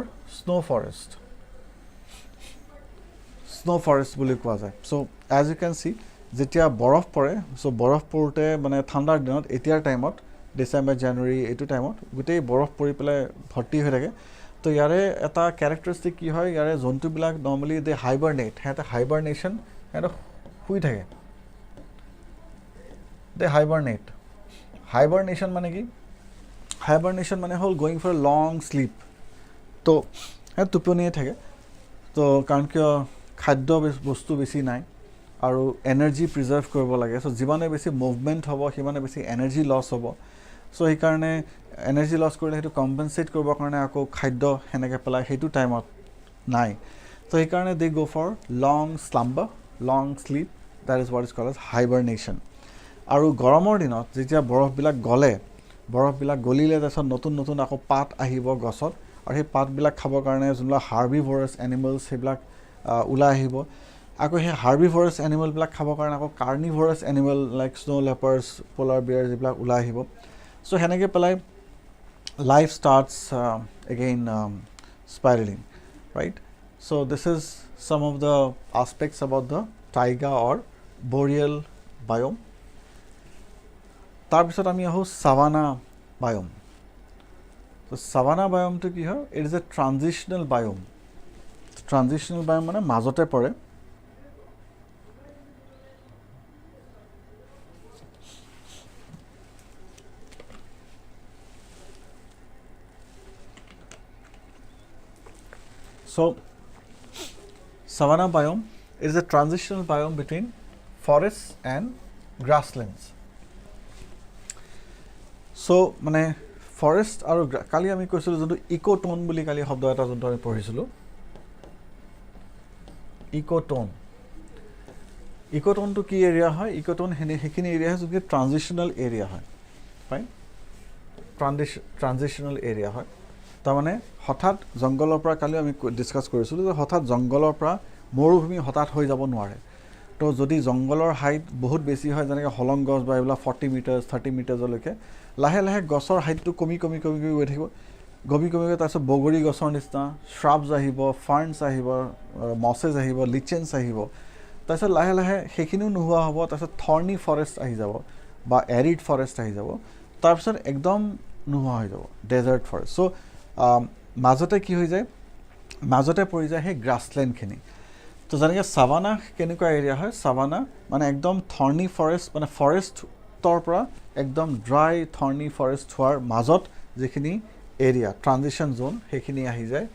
snow' forest বুলি কোৱা যায় so' as you can see যেতিয়া বৰফ পৰে চ' বৰফ পৰোঁতে মানে ঠাণ্ডাৰ দিনত এতিয়াৰ টাইমত ডিচেম্বৰ জানুৱাৰী এইটো টাইমত গোটেই বৰফ পৰি পেলাই ভৰ্তি হৈ থাকে তো ইয়াৰে এটা কেৰেক্টাৰিষ্টিক কি হয় ইয়াৰে জন্তুবিলাক নৰ্মেলি দে হাইবাৰনেট সিহঁতে সিহঁতে শুই থাকে দে হাইবাৰনেশ্যন মানে কি হাইবাৰনেশ্যন মানে হ'ল গ'য়িং ফৰ লং শ্লিপ তো সিহঁতে টোপনিয়ে থাকে তো কাৰণ কিয় খাদ্য বস্তু বেছি নাই আৰু এনাৰ্জি প্ৰিজাৰ্ভ কৰিব লাগে চ' যিমানে বেছি মুভমেণ্ট হ'ব সিমানে বেছি এনাৰ্জি লছ হ'ব চ' সেইকাৰণে এনাৰ্জি লছ কৰিলে সেইটো কম্পেনচেট কৰিবৰ কাৰণে আকৌ খাদ্য সেনেকৈ পেলাই সেইটো টাইমত নাই ত' সেইকাৰণে they go' for long sleep that is what is called as hibernation আৰু গৰমৰ দিনত যেতিয়া বৰফবিলাক গলিলে তাৰপিছত নতুন আকৌ পাত আহিব গছত আৰু সেই পাতবিলাক খাবৰ কাৰণে যোনবিলাক হাৰ্বিভৰাছ এনিমেলছ সেইবিলাক ওলাই আহিব আকৌ সেই হাৰ্বিভৰাছ এনিমেলবিলাক খাবৰ কাৰণে আকৌ কাৰ্নিভৰাছ এনিমেল লাইক স্ন' লেপাৰ্ছ পলাৰ বিয়াৰ যিবিলাক ওলাই আহিব চ' সেনেকৈ পেলাই life starts again spiraling, right? So this is some of the aspects about the taiga or boreal biome. তাৰপিছত আমি আহোঁ savanna biome. So savanna biome to কি হয়? It is a transitional biome. Transitional biome মানে মাজতে পৰে. So savanna biome is a transitional biome between forests and grasslands. So মানে forest আৰু কালি আমি কৈছিলোঁ যোনটো ইক'টোন বুলি কালি শব্দ এটা যোনটো আমি পঢ়িছিলোঁ ইক'টোনটো কি এৰিয়া হয় ইক'টোন সেইখিনি এৰিয়া হয় যোনটো ট্ৰানজিশ্যনেল এৰিয়া হয় ফাইন ট্ৰানজিশ্যনেল এৰিয়া হয় তাৰমানে হঠাৎ জংঘলৰ পৰা কালি আমি ডিছকাছ কৰিছিলোঁ যে হঠাৎ জংঘলৰ পৰা মৰুভূমি হঠাৎ হৈ যাব নোৱাৰে তো যদি জংঘলৰ হাইট বহুত বেছি হয় যেনেকৈ হলং গছ বা এইবিলাক 40 মিটাৰ 30 মিটাৰলৈকে লাহে লাহে গছৰ হাইটটো কমি গৈ থাকিব গৈ তাৰপিছত বগৰী গছৰ নিচিনা শ্ৰাবছ আহিব ফাৰ্ণছ আহিব মছেছ আহিব লিচেন্স আহিব তাৰপিছত লাহে লাহে সেইখিনিও নোহোৱা হ'ব তাৰপিছত থৰ্নি ফৰেষ্ট আহি যাব বা এৰিড ফৰেষ্ট আহি যাব তাৰপিছত একদম নোহোৱা হৈ যাব ডেজাৰ্ট ফৰেষ্ট চ' মাজতে কি হৈ যায় মাজতে পৰি যায় সেই গ্ৰাছলেণ্ডখিনি তো যেনেকৈ সাভানা কেনেকুৱা এৰিয়া হয় সাভানা মানে একদম থৰ্নি ফৰেষ্ট মানে ফৰেষ্টৰ পৰা একদম ড্ৰাই থৰ্নি ফৰেষ্ট হোৱাৰ মাজত যিখিনি এৰিয়া ট্ৰানজিশ্যন জ'ন সেইখিনি আহি যায়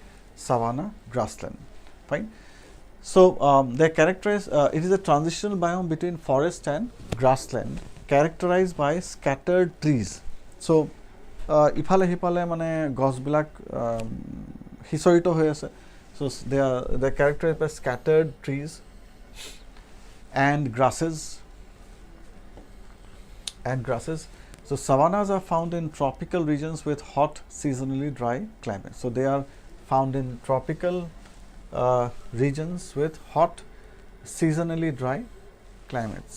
savanna grassland fine so' they characterize it is a transitional biome between forest and grassland characterize by scattered trees so' ইফালে সিফালে মানে গছবিলাক সিঁচৰিত হৈ আছে so they are characterized by scattered trees and grasses so savannas are found in tropical regions with hot seasonally dry climates so they are found in tropical regions with hot seasonally dry climates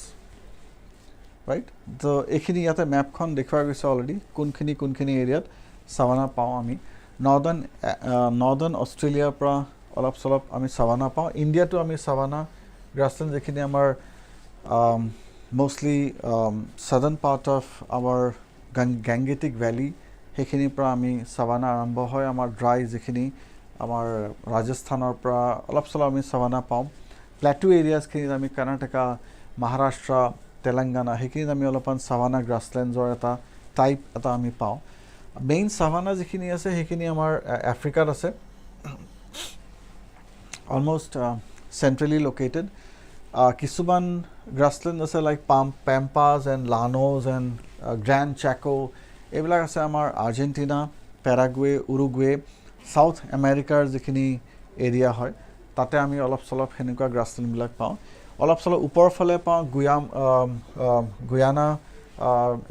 right so ekhini yate map khon dekhwa goise already kunkhini area savanna pao ami northern অষ্ট্ৰেলিয়াৰ পৰা অলপ চলপ আমি savanna পাওঁ ইণ্ডিয়াটো আমি savanna grassland যিখিনি আমাৰ mostly ছাদাৰ্ণ part of আমাৰ গেংগেটিক ভেলী সেইখিনিৰ পৰা আমি সাভানা আৰম্ভ হয় আমাৰ ড্ৰাই যিখিনি আমাৰ ৰাজস্থানৰ পৰা অলপ চলপ আমি সাভানা পাওঁ প্লেটু এৰিয়াছখিনিত আমি কৰ্ণাটকা মহাৰাষ্ট্ৰ তেলেংগানা সেইখিনিত আমি অলপমান সাভানা গ্ৰাছলেণ্ডৰ এটা টাইপ এটা আমি পাওঁ মেইন সাভানা যিখিনি আছে সেইখিনি আমাৰ আফ্ৰিকাত আছে almost centrally located. Kisuman grassland আছে like Pampas and Llanos and Gran Chaco. এইবিলাক আছে আমাৰ আৰ্জেণ্টিনা, প্যাৰাগুৱে, উৰুগুৱে, সাউথ আমেৰিকাৰ যিখিনি এৰিয়া হয় তাতে আমি অলপ চলপ হেনেকুৱা গ্ৰাছলেণ্ডবিলাক পাওঁ। অলপ চলপ ওপৰৰ ফালে পাওঁ গুয়ানা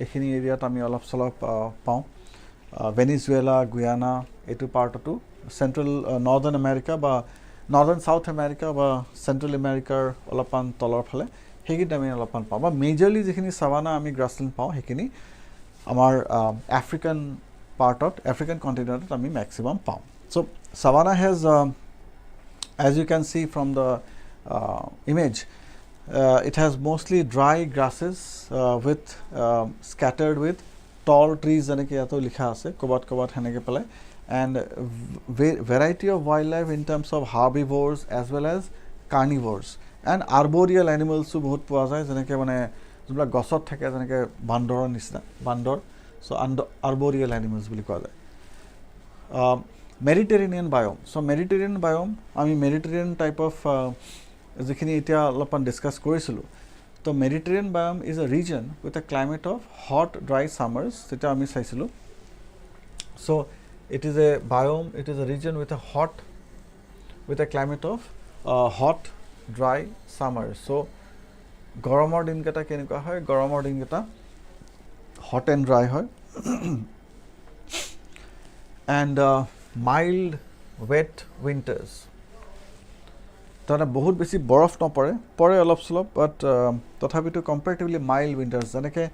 এইখিনি এৰিয়াত আমি অলপ চলপ পাওঁ। ভেনিজুৱেলা, গুয়ানা এইটো পাৰ্টতো চেণ্ট্ৰেল নৰ্দাৰ্ণ আমেৰিকা বা নৰ্দাৰ্ণ সাউথ আমেৰিকা বা চেণ্ট্ৰেল আমেৰিকাৰ অলপমান তলৰ ফালে সেইখিনি আমি অলপমান পাওঁ। বা মেজৰলি যিখিনি সাভানা আমি গ্ৰাছলেণ্ড পাওঁ সেইখিনি আমাৰ আফ্ৰিকান পাৰ্টত, আফ্ৰিকান কণ্টিনেণ্টত আমি মেক্সিমাম পাওঁ। So' savanna has as you can see from the image, it has mostly dry grasses with scattered with tall trees যেনেকৈ ইয়াতো লিখা আছে ক'বাত ক'বাত সেনেকৈ পেলাই, and variety of wildlife in terms of herbivores as well as carnivores and arboreal animals বহুত পোৱা যায় যেনেকৈ মানে যোনবিলাক গছত থাকে যেনেকৈ বান্দৰৰ নিচিনা বান্দৰ, so arboreal animals বুলি কোৱা যায়। Mediterranean biome. So Mediterranean biome, আমি Mediterranean type of যিখিনি এতিয়া অলপমান ডিসকাস কৰিছিলোঁ। তো Mediterranean biome is a region with a climate of hot dry summers, যেটা আমি চাইছিলোঁ। So it is a biome, it is a region with a climate of hot dry summers. So গৰমৰ দিনকেইটা কেনেকুৱা হয়? গৰমৰ দিনকেইটা hot and dry হয় and mild wet winters. তাতে বহুত বেছি বৰফ নপৰে, পৰে অলপ চলপ, বাট তথাপিতো কম্পেৰেটিভলি মাইল্ড উইণ্টাৰ্ছ যেনেকৈ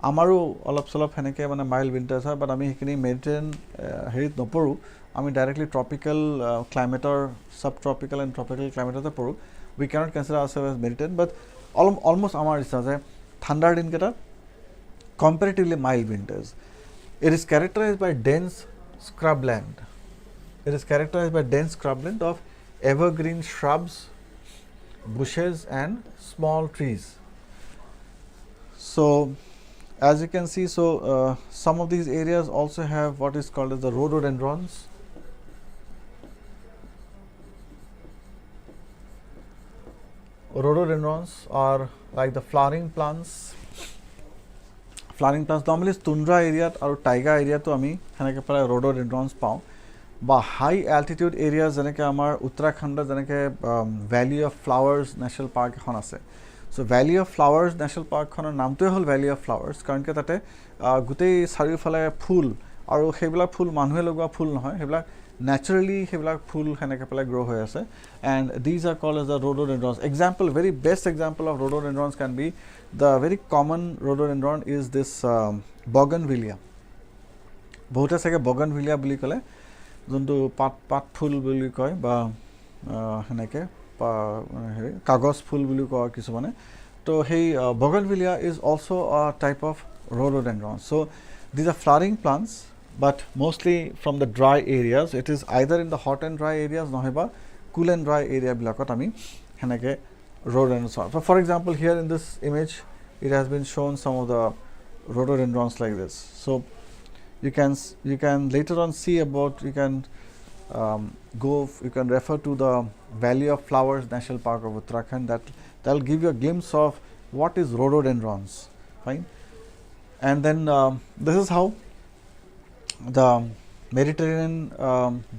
আমাৰো অলপ চলপ সেনেকৈ মানে মাইল্ড উইণ্টাৰ্ছ হয়, বাট আমি সেইখিনি মেডিটেৰিয়ান হেৰিত নপৰোঁ, আমি ডাইৰেক্টলি ট্ৰপিকেল ক্লাইমেটৰ সাব ট্ৰপিকেল এণ্ড ট্ৰপিকেল ক্লাইমেটতে পৰোঁ। We cannot consider ourselves as Mediterranean, but almost আমাৰ নিচিনা যে ঠাণ্ডাৰ দিনকেইটাত comparatively mild winters. It is characterized by dense scrubland. It is characterized by dense scrubland of evergreen shrubs, bushes and small trees. So as you can see, so some of these areas also have what is called as the rhododendrons. Rhododendrons are like the flowering plants. Flowering plants normally tundra area or taiga area to ami heneke pala rhododendrons pao, ba high altitude areas jeneke amar Uttarakhand jeneke Valley of Flowers National Park ekhon ase. So Valley of Flowers National Park khonor namtoy hol Valley of Flowers karon ke tate gutei sari phale phul aru hebla phul manhue logwa phul nohoy, hebla naturally hebla phul heneke pala grow hoy ase, and these are called as the rhododendrons. Example, very best example of rhododendrons can be the very common rhododendron is this bougainvillea. Bohuta sage bougainvillea buli kole jontu pat phul buli koy ba heneke kagos phul buli koy kisumane. To hey bougainvillea is also a type of rhododendron. So these are flowering plants, but mostly from the dry areas. It is either in the hot and dry areas noheba cool and dry area bilakot ami heneke rhododendrons. So for example, here in this image it has been shown some of the rhododendrons like this. So you can later on see about, you can refer to the Valley of Flowers National Park of Uttarakhand. That will give you a glimpse of what is rhododendrons. Fine. And then this is how the Mediterranean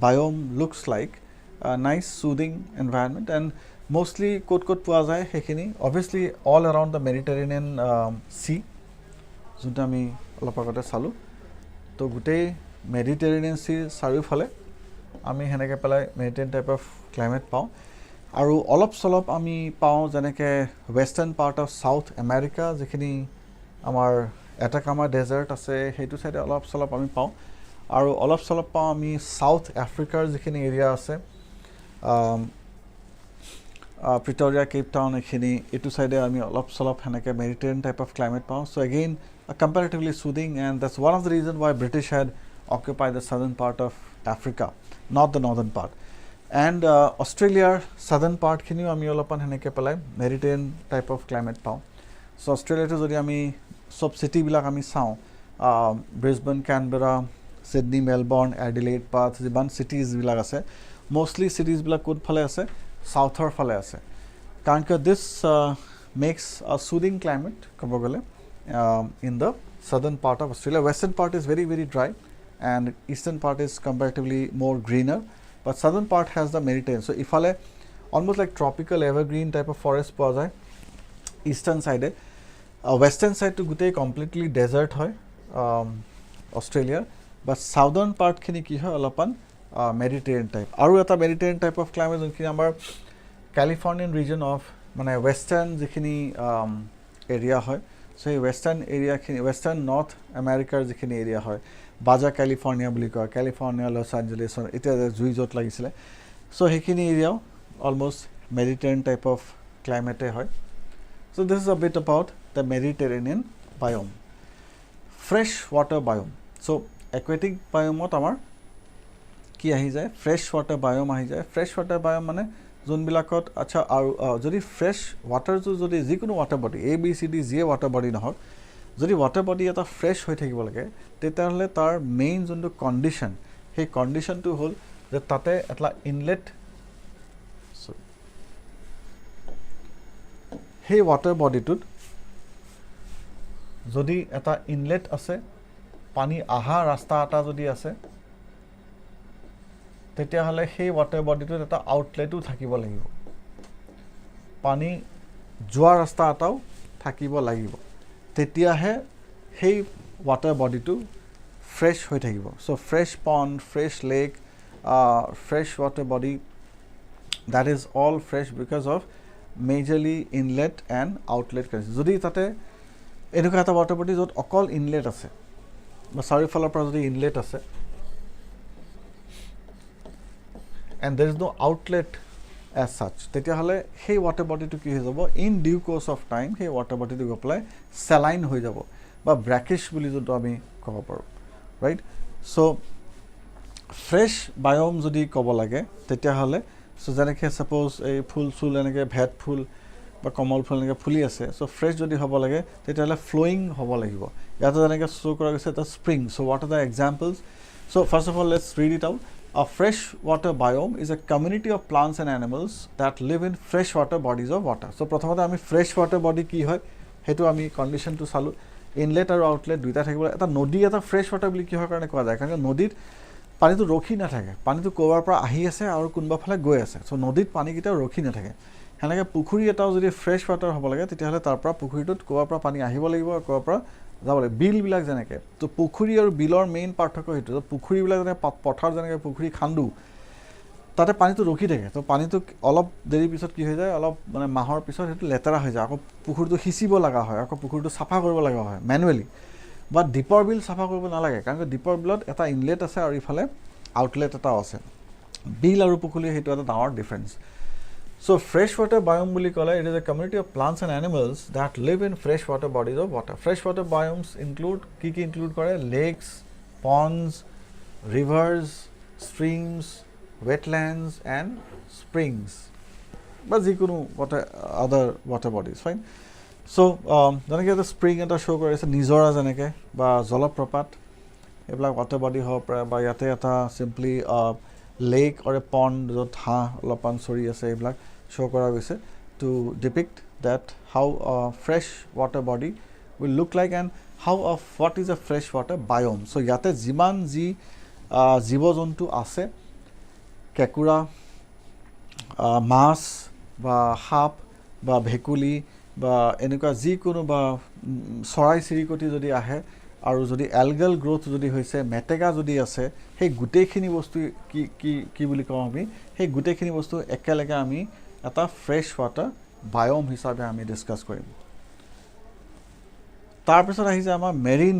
biome looks like. A nice soothing environment, and mostly kot poa jay hekhini obviously all around the Mediterranean sea jonta ami olop agote salu. To gutei Mediterranean sea sari phale ami heneke pelai Mediterranean type of climate pao, aru olop solop ami pao jeneke western part of South America jekhini amar Atacama desert ase hetu side olop solop ami pao, aru olop solop pao ami South Africa jekhini area ase Pretoria, Cape Town ekhini etu side ami olop solop heneke Mediterranean type of climate pao. So again comparatively soothing, and that's one of the reasons why British had occupied the southern part of Africa, not the northern part. And Australia southern part khini ami olopan heneke pelai Mediterranean type of climate pao. So Australia to jodi ami sob city bilak ami sao Brisbane, Canberra, Sydney, Melbourne, Adelaide, Perth jiban cities bilak ase, mostly cities bilak kod phale ase সাউথৰ ফালে আছে কাৰণ কি দিছ makes a soothing climate ক'ব গ'লে in the southern part of Australia. Western part is very very dry and eastern part is comparatively more greener, but southern part has the Mediterranean. So ifale almost like tropical evergreen type of forest poa jay eastern side western side to gutei completely desert hoy Australia, but southern part khini ki hoy olopan Mediterranean type aru eta Mediterranean type of climate jonki amar Californian region of mane western jikhini area hoy. So western area western North America jikhini area hoy Baja California buli koy California Los Angeles eta jui jot lagisile so hekhini area almost Mediterranean type of climate hoy. So this is a bit about the Mediterranean biome. Fresh water biome. So aquatic biome ot amar ki ahi jay fresh water biome ahi jay. Fresh water biome mane যোনবিলাকত আচ্ছা আৰু যদি fresh ৱাটাৰটো যদি যিকোনো water body A B C D যিয়ে water body নহওক যদি water body এটা fresh হৈ থাকিব লাগে তেতিয়াহ'লে তাৰ মেইন যোনটো কণ্ডিশ্যন সেই কণ্ডিশ্যনটো হ'ল যে তাতে এটা ইনলেট সেই ৱাটাৰ বডিটোত যদি এটা ইনলেট আছে পানী আহা ৰাস্তা এটা যদি আছে তেতিয়াহ'লে সেই ৱাটাৰ বডিটোত এটা আউটলেটো থাকিব লাগিব পানী যোৱা ৰাস্তা এটাও থাকিব লাগিব তেতিয়াহে সেই ৱাটাৰ বডিটো ফ্ৰেছ হৈ থাকিব so fresh pond fresh lake fresh water body that is all fresh because of majorly inlet and outlet condition যদি তাতে এনেকুৱা এটা ৱাটাৰ বডি য'ত অকল ইনলেট আছে বা চাৰিওফালৰ পৰা যদি ইনলেট আছে and there is no outlet as such তেতিয়াহ'লে সেই water body to কি হৈ যাব in due course of time সেই water body to apply saline হৈ যাব বা brackish বুলি যোনটো আমি ক'ব পাৰোঁ right so fresh biome যদি ক'ব লাগে তেতিয়াহ'লে so যেনেকৈ suppose এই ফুল চুল এনেকৈ ভেট ফুল বা কমল ফুল এনেকৈ ফুলি আছে so fresh যদি হ'ব লাগে তেতিয়াহ'লে flowing হ'ব লাগিব ইয়াতে যেনেকৈ show কৰা গৈছে এটা spring so what are the examples so first of all let's read it out. A freshwater biome is a community of plants and animals that live in freshwater bodies of water. So প্রথমতে আমি freshwater body কি হয় হেতু আমি condition two চালু inlet আৰু outlet দুইটা থাকিব এটা নদী এটা freshwater বুলি কি হয় কাৰণে কোৱা যায় কাৰণ নদীত পানীটো ৰখি নাথাকে পানীটো কোৱাৰ পৰা আহি আছে আৰু কোনবা ফালে গৈ আছে সো নদীত পানী কিটা ৰখি নাথাকে হেনেকে পুখুৰী এটাও যদি freshwater হ'ব লাগে তেতিয়াহলে তাৰ পৰা পুখুৰীটোত কোৱাৰ পৰা পানী আহিব লাগিব আৰু কোৱাৰ পৰা যাবলে বিল বিলাক যেনেকে তো পুখুৰী আৰু বিলৰ মেইন পাৰ্থক্য হেতু পুখুৰী বিলাক যেনে পথাৰ যেনেকে পুখুৰী খান্দু তাতে পানীটো ৰখি থাকে তো পানীটো অলপ দেৰি পিছত কি হৈ যায় অলপ মানে মাহৰ পিছত হেতু লেতেৰা হৈ যায় আকৌ পুখুৰীটো হিচিব লগা হয় আকৌ পুখুৰীটো সাফা কৰিব লগা হয় ম্যানুৱেলি বাট ডিপৰ বিল সাফা কৰিব নালাগে কাৰণ ডিপৰ বিলত এটা ইনলেট আছে আৰু ইফালে আউটলেট এটা আছে বিল আৰু পুখুৰী হেতু এটা ডাঙৰ ডিফাৰেন্স. So freshwater biome বুলি ক'লে it is a community of plants and animals that live in freshwater bodies of water. Freshwater biomes include কি include কৰে lakes, ponds, rivers, streams, wetlands and springs. But যিকোনো other water bodies fine. So যেনেকৈ এটা spring এটা show কৰি আছে নিজৰা যেনেকৈ বা জলপ্ৰপাত এইবিলাক water body হ'ব পাৰে বা ইয়াতে এটা simply lake or a pond য'ত হাঁহ অলপমান চৰি আছে এইবিলাক show kora hoise to depict that how a fresh water body will look like and how of what is a fresh water biome. So yate jiman ji jibo jontu ase kekura mas ba hap ba bhekuli ba enuka ji kono ba sorai sirikoti jodi ahe আৰু যদি algal growth যদি হৈছে মেটেগা যদি আছে সেই গুটেখিনি বস্তু কি বুলি কওঁ আমি সেই গুটেখিনি বস্তু একেলগে আমি এটা ফ্ৰেছ ওয়াটাৰ বায়োম হিচাপে আমি ডিসকাস কৰিম তাৰ পিছত আহি যায় আমাৰ মেৰিন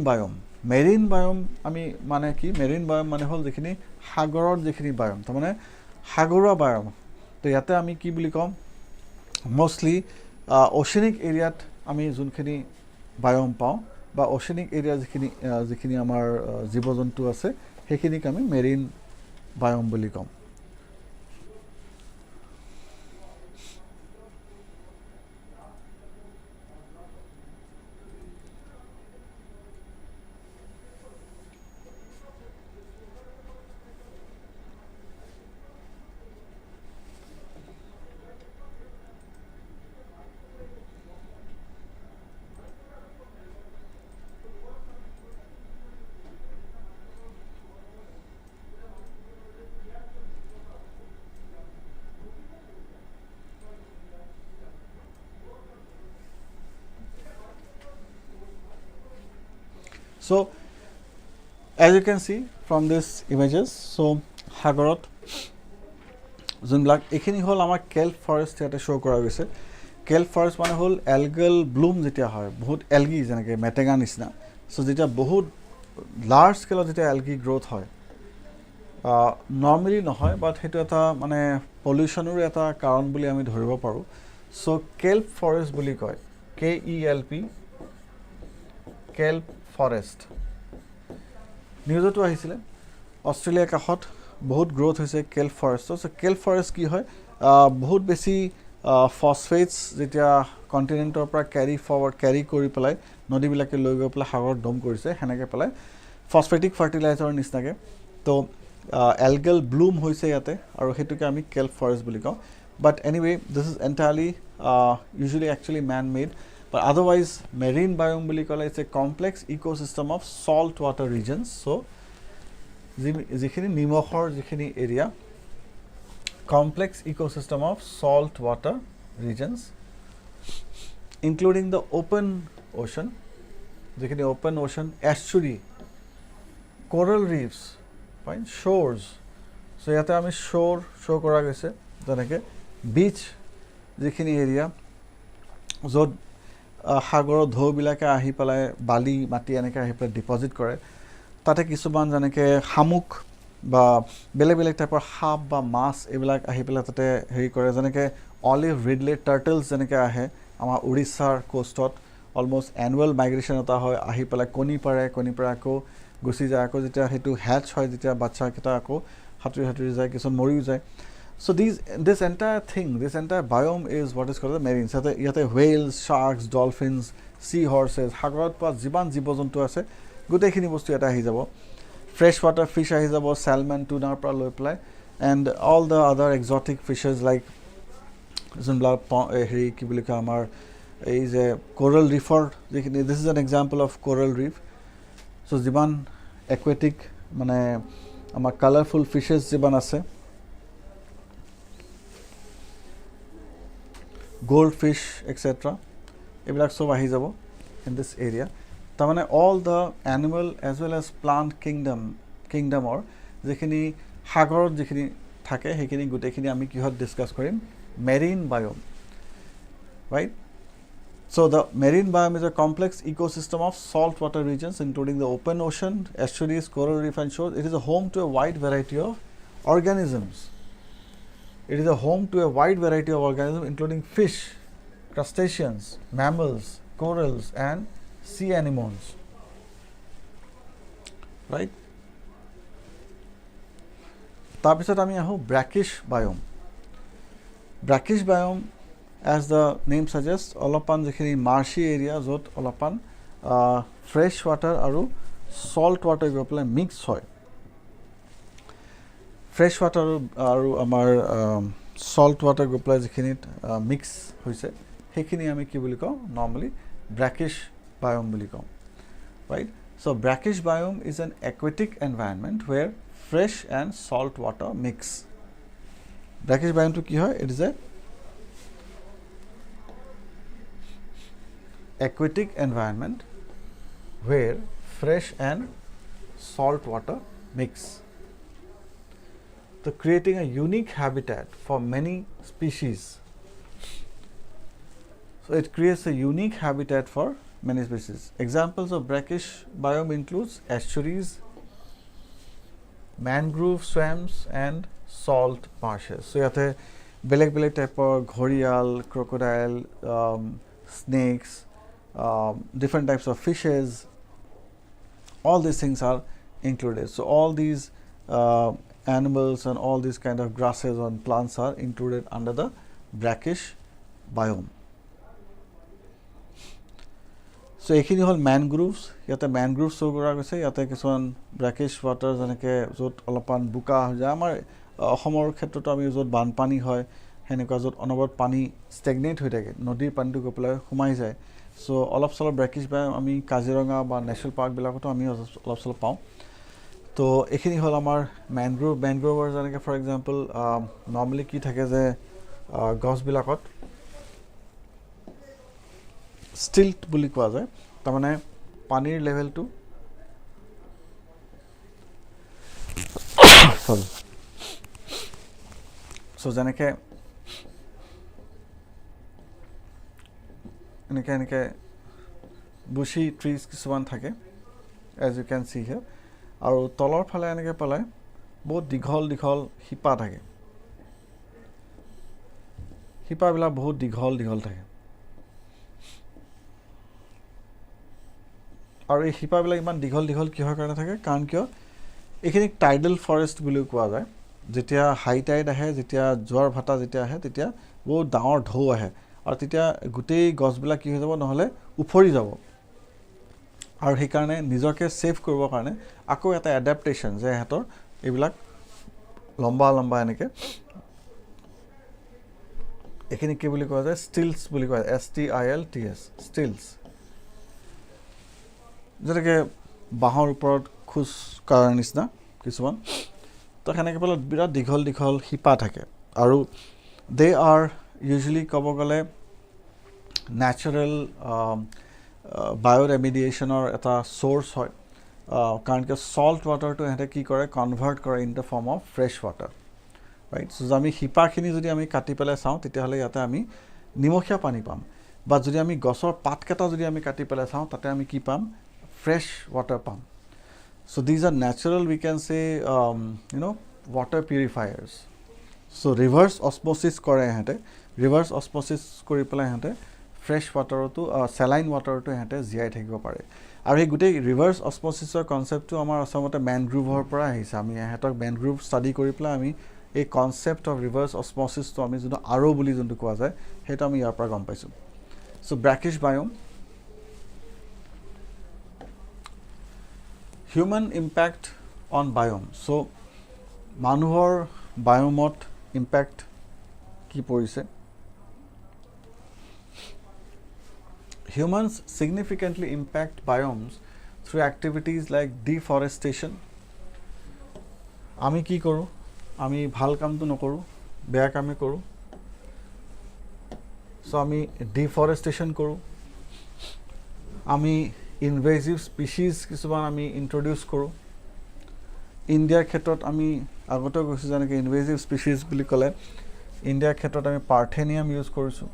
বায়োম আমি মানে কি মেৰিন বায়োম মানে হল যিখিনি সাগৰৰ যিখিনি বায়োম তাৰ মানে সাগৰৰ বায়োম তো ইয়াতে আমি কি বুলি কম মোস্টলি ওশেনিক এৰিয়াত আমি যোনখিনি বায়োম পাওঁ বা ওশেনিক এৰিয়া যিখিনি আমাৰ জীৱ-জন্তু আছে সেইখিনিক আমি মেৰিন বায়োম বুলি কম So as you can see from this images, so সাগৰত যোনবিলাক এইখিনি হ'ল আমাৰ কেল্প ফৰেষ্ট ইয়াতে শ্ব' কৰা গৈছে কেল্প ফৰেষ্ট মানে হ'ল এলগেল ব্লুম যেতিয়া হয় বহুত এলগি যেনেকৈ মেটেঙা নিচিনা চ' যেতিয়া বহুত লাৰ্জ স্কেলত যেতিয়া এলগি গ্ৰ'থ হয় নৰ্মেলি নহয় বাট সেইটো এটা মানে পলিউশ্যনৰো এটা কাৰণ বুলি আমি ধৰিব পাৰোঁ চ' কেল্প ফৰেষ্ট বুলি কয় KELP কেল্প ফৰেষ্ট নিউজতো আহিছিলে অষ্ট্ৰেলিয়াৰ কাষত বহুত গ্ৰ'থ হৈছে কেল্প ফৰেষ্টৰ চ' কেল্প ফৰেষ্ট কি হয় বহুত বেছি ফছফেটছ যেতিয়া কণ্টিনেণ্টৰ পৰা কেৰি কৰি পেলাই নদীবিলাকে লৈ গৈ পেলাই সাগৰত দম কৰিছে সেনেকৈ পেলাই ফছফেটিক ফাৰ্টিলাইজাৰৰ নিচিনাকৈ তো এলগেল ব্লুম হৈছে ইয়াতে আৰু সেইটোকে আমি কেল্প ফৰেষ্ট বুলি কওঁ but anyway this is entirely usually actually man-made but otherwise marine biome বুলি ক'লে it's a complex ecosystem of salt water regions so যিখিনি নিমখৰ যিখিনি area complex ecosystem of salt water regions including the open ocean যিখিনি open ocean estuary coral reefs fine shores so ইয়াতে আমি shore show কৰা গৈছে যেনেকৈ beach যিখিনি এৰিয়া য'ত সাগৰৰ ঢৌবিলাকে আহি পেলাই বালি মাটি এনেকৈ আহি পেলাই ডিপজিট কৰে তাতে কিছুমান যেনেকৈ শামুক বা বেলেগ বেলেগ টাইপৰ সাপ বা মাছ এইবিলাক আহি পেলাই তাতে হেৰি কৰে যেনেকৈ অলিভ ৰিডলে টাৰ্টলছ যেনেকৈ আহে আমাৰ উৰিষ্যাৰ কোষ্টত অলমষ্ট এনুৱেল মাইগ্ৰেশ্যন এটা হয় আহি পেলাই কণী পাৰে আকৌ গুচি যায় আকৌ যেতিয়া সেইটো হেচ হয় যেতিয়া বাচ্চাকেইটা আকৌ সাঁতুৰি যায় কিছুমান মৰিও যায় So this entire thing, this entire biome is what is called the marine. So yate whales, sharks, dolphins, sea horses, সাগৰত পোৱা যিমান জীৱ-জন্তু আছে গোটেইখিনি বস্তু এটা আহি যাব ফ্ৰেছ ৱাটাৰ ফিছ আহি যাব salmon, টুনাৰ পৰা লৈ পেলাই and all the other exotic fishes like যোনবিলাক হেৰি কি বুলি কয় আমাৰ এই যে coral reefer যিখিনি this is an example of coral reef so যিমান aquatic মানে আমাৰ colorful fishes যিমান আছে goldfish etc এইবিলাক সব আহি যাব in this area তাৰমানে all the animal as well as plant kingdom or যিখিনি সাগৰত যিখিনি থাকে সেইখিনি গোটেইখিনি আমি কিহত ডিসকাস কৰিম marine biome right so the marine biome is a complex ecosystem of salt water regions including the open ocean estuaries coral reef and shores it is a home to a wide variety of organisms It is a home to a wide variety of organisms including fish, crustaceans, mammals, corals and sea anemones. Right? তাৰপিছত আমি আহোঁ brackish biome. Brackish biome as the name suggests অলপমান যিখিনি marshy area য'ত অলপমান fresh water আৰু salt water গৈ পেলাই mix হয় ফ্ৰেছ ৱাটাৰ আৰু আমাৰ সল্ট ৱাটাৰ গৈ পেলাই যিখিনিত মিক্স হৈছে সেইখিনি আমি কি বুলি কওঁ নৰ্মেলি ব্ৰেকিছ বায়'ম বুলি কওঁ right so' brackish biome is an aquatic environment where fresh and salt water mix brackish বায়'মটো কি হয় it is a aquatic environment where fresh and salt water mix so creating a unique habitat for many species so it creates a unique habitat for many species examples of brackish biome includes estuaries mangrove swamps and salt marshes so yate beleg type of ghorial crocodile snakes different types of fishes all these things are included so all these animals and all these kind of grasses and plants are included under the brackish biome so ekhini hol mangroves yate mangroves so gora goise yate kisuan brackish water janeke jot olopan buka hoy ja amar অসমৰ ক্ষেত্ৰত আমি য'ত বানপানী হয় হেনেকুৱা য'ত অনবৰত পানী ষ্টেগনেট হৈ থাকে নদীৰ পানীটো গৈ পেলাই সোমাই যায় সো অলপ চলপ ব্ৰেকিছ বাই আমি কাজিৰঙা বা নেশ্যনেল পাৰ্কবিলাকতো আমি অলপ চলপ পাওঁ তো এইখিনি হ'ল আমাৰ মেনগ্ৰোভৰ যেনেকৈ ফৰ এক্সাম্পল নৰ্মেলি কি থাকে যে গছবিলাকত ষ্টিল্ট বুলি কোৱা যায় তাৰমানে পানীৰ লেভেলটো sorry. So যেনেকৈ এনেকৈ bushy trees কিছুমান থাকে as you can see here আৰু তলৰ ফালে এনেকৈ পেলাই বহুত দীঘল দীঘল শিপা থাকে শিপাবিলাক বহুত দীঘল দীঘল থাকে আৰু এই শিপাবিলাক ইমান দীঘল দীঘল কিহৰ কাৰণে থাকে কাৰণ কিয় এইখিনি টাইডেল ফৰেষ্ট বুলি কোৱা যায় যেতিয়া হাই টাইড আহে যেতিয়া জোৱাৰ ভাটা যেতিয়া আহে তেতিয়া বহুত ডাঙৰ ঢৌ আহে আৰু তেতিয়া গোটেই গছবিলাক কি হৈ যাব নহলে উফৰি যাব আৰু সেই কাৰণে নিজকে সেভ কৰিবৰ কাৰণে আকৌ এটা এডাপ্টেশন যে হেতৰ এইবিলাক লম্বা লম্বা এনেকে এখিনি কি বুলি কোৱা যায় ষ্টিলছ বুলি কোৱা STILTS ষ্টিলছ যেনেকৈ বাহৰ ওপৰত খুজ কৰাৰ নিচিনা কিছুমান তো সেনেকৈ পেলাই বিৰাট দীঘল দীঘল শিপা থাকে আৰু দে আৰ ইউজুৱেলি ক'ব গ'লে নেচাৰেল বায়'ৰেমিডিয়েশ্যনৰ এটা চ'ৰ্চ হয় কাৰণ কি সল্ট ৱাটাৰটো এহেঁতে কি কৰে কনভাৰ্ট কৰে in the form of fresh water right so' আমি শিপাখিনি যদি আমি কাটি পেলাই চাওঁ তেতিয়াহ'লে ইয়াতে আমি নিমখীয়া পানী পাম বা যদি আমি গছৰ পাতকেইটা যদি আমি কাটি পেলাই চাওঁ তাতে আমি কি পাম fresh water pump. So these are natural, we can say, water purifiers. So reverse osmosis kore hate, reverse osmosis kori pela hate, fresh water to saline water to hate জিয়াই থাকিব পাৰে আৰু এই গোটেই reverse osmosis concept to আমাৰ আসামতে mangrove Har পৰা আহিছে আমি হেতক mangrove study কৰি পেলা আমি এই concept of reverse osmosis to আমি যোনটো আৰো বুলি যোনটো কোৱা যায় হেটো আমি ইয়াৰ পৰা গম পাইছো so brackish biome human impact on biome so মানুহৰ biomot impact কি পৰিছে humans significantly impact biomes through activities like deforestation আমি কি কৰো আমি ভাল কামটো নকৰো বেয়া কামে কৰো so আমি deforestation কৰো আমি invasive species কিছুমান আমি ইন্ট্ৰোডিউস কৰো ইন্ডিয়াৰ ক্ষেত্ৰত আমি আগতে কৈছো জানকে invasive species বুলি কলে ইন্ডিয়াৰ ক্ষেত্ৰত আমি পাৰ্থেনিয়াম ইউজ কৰিছো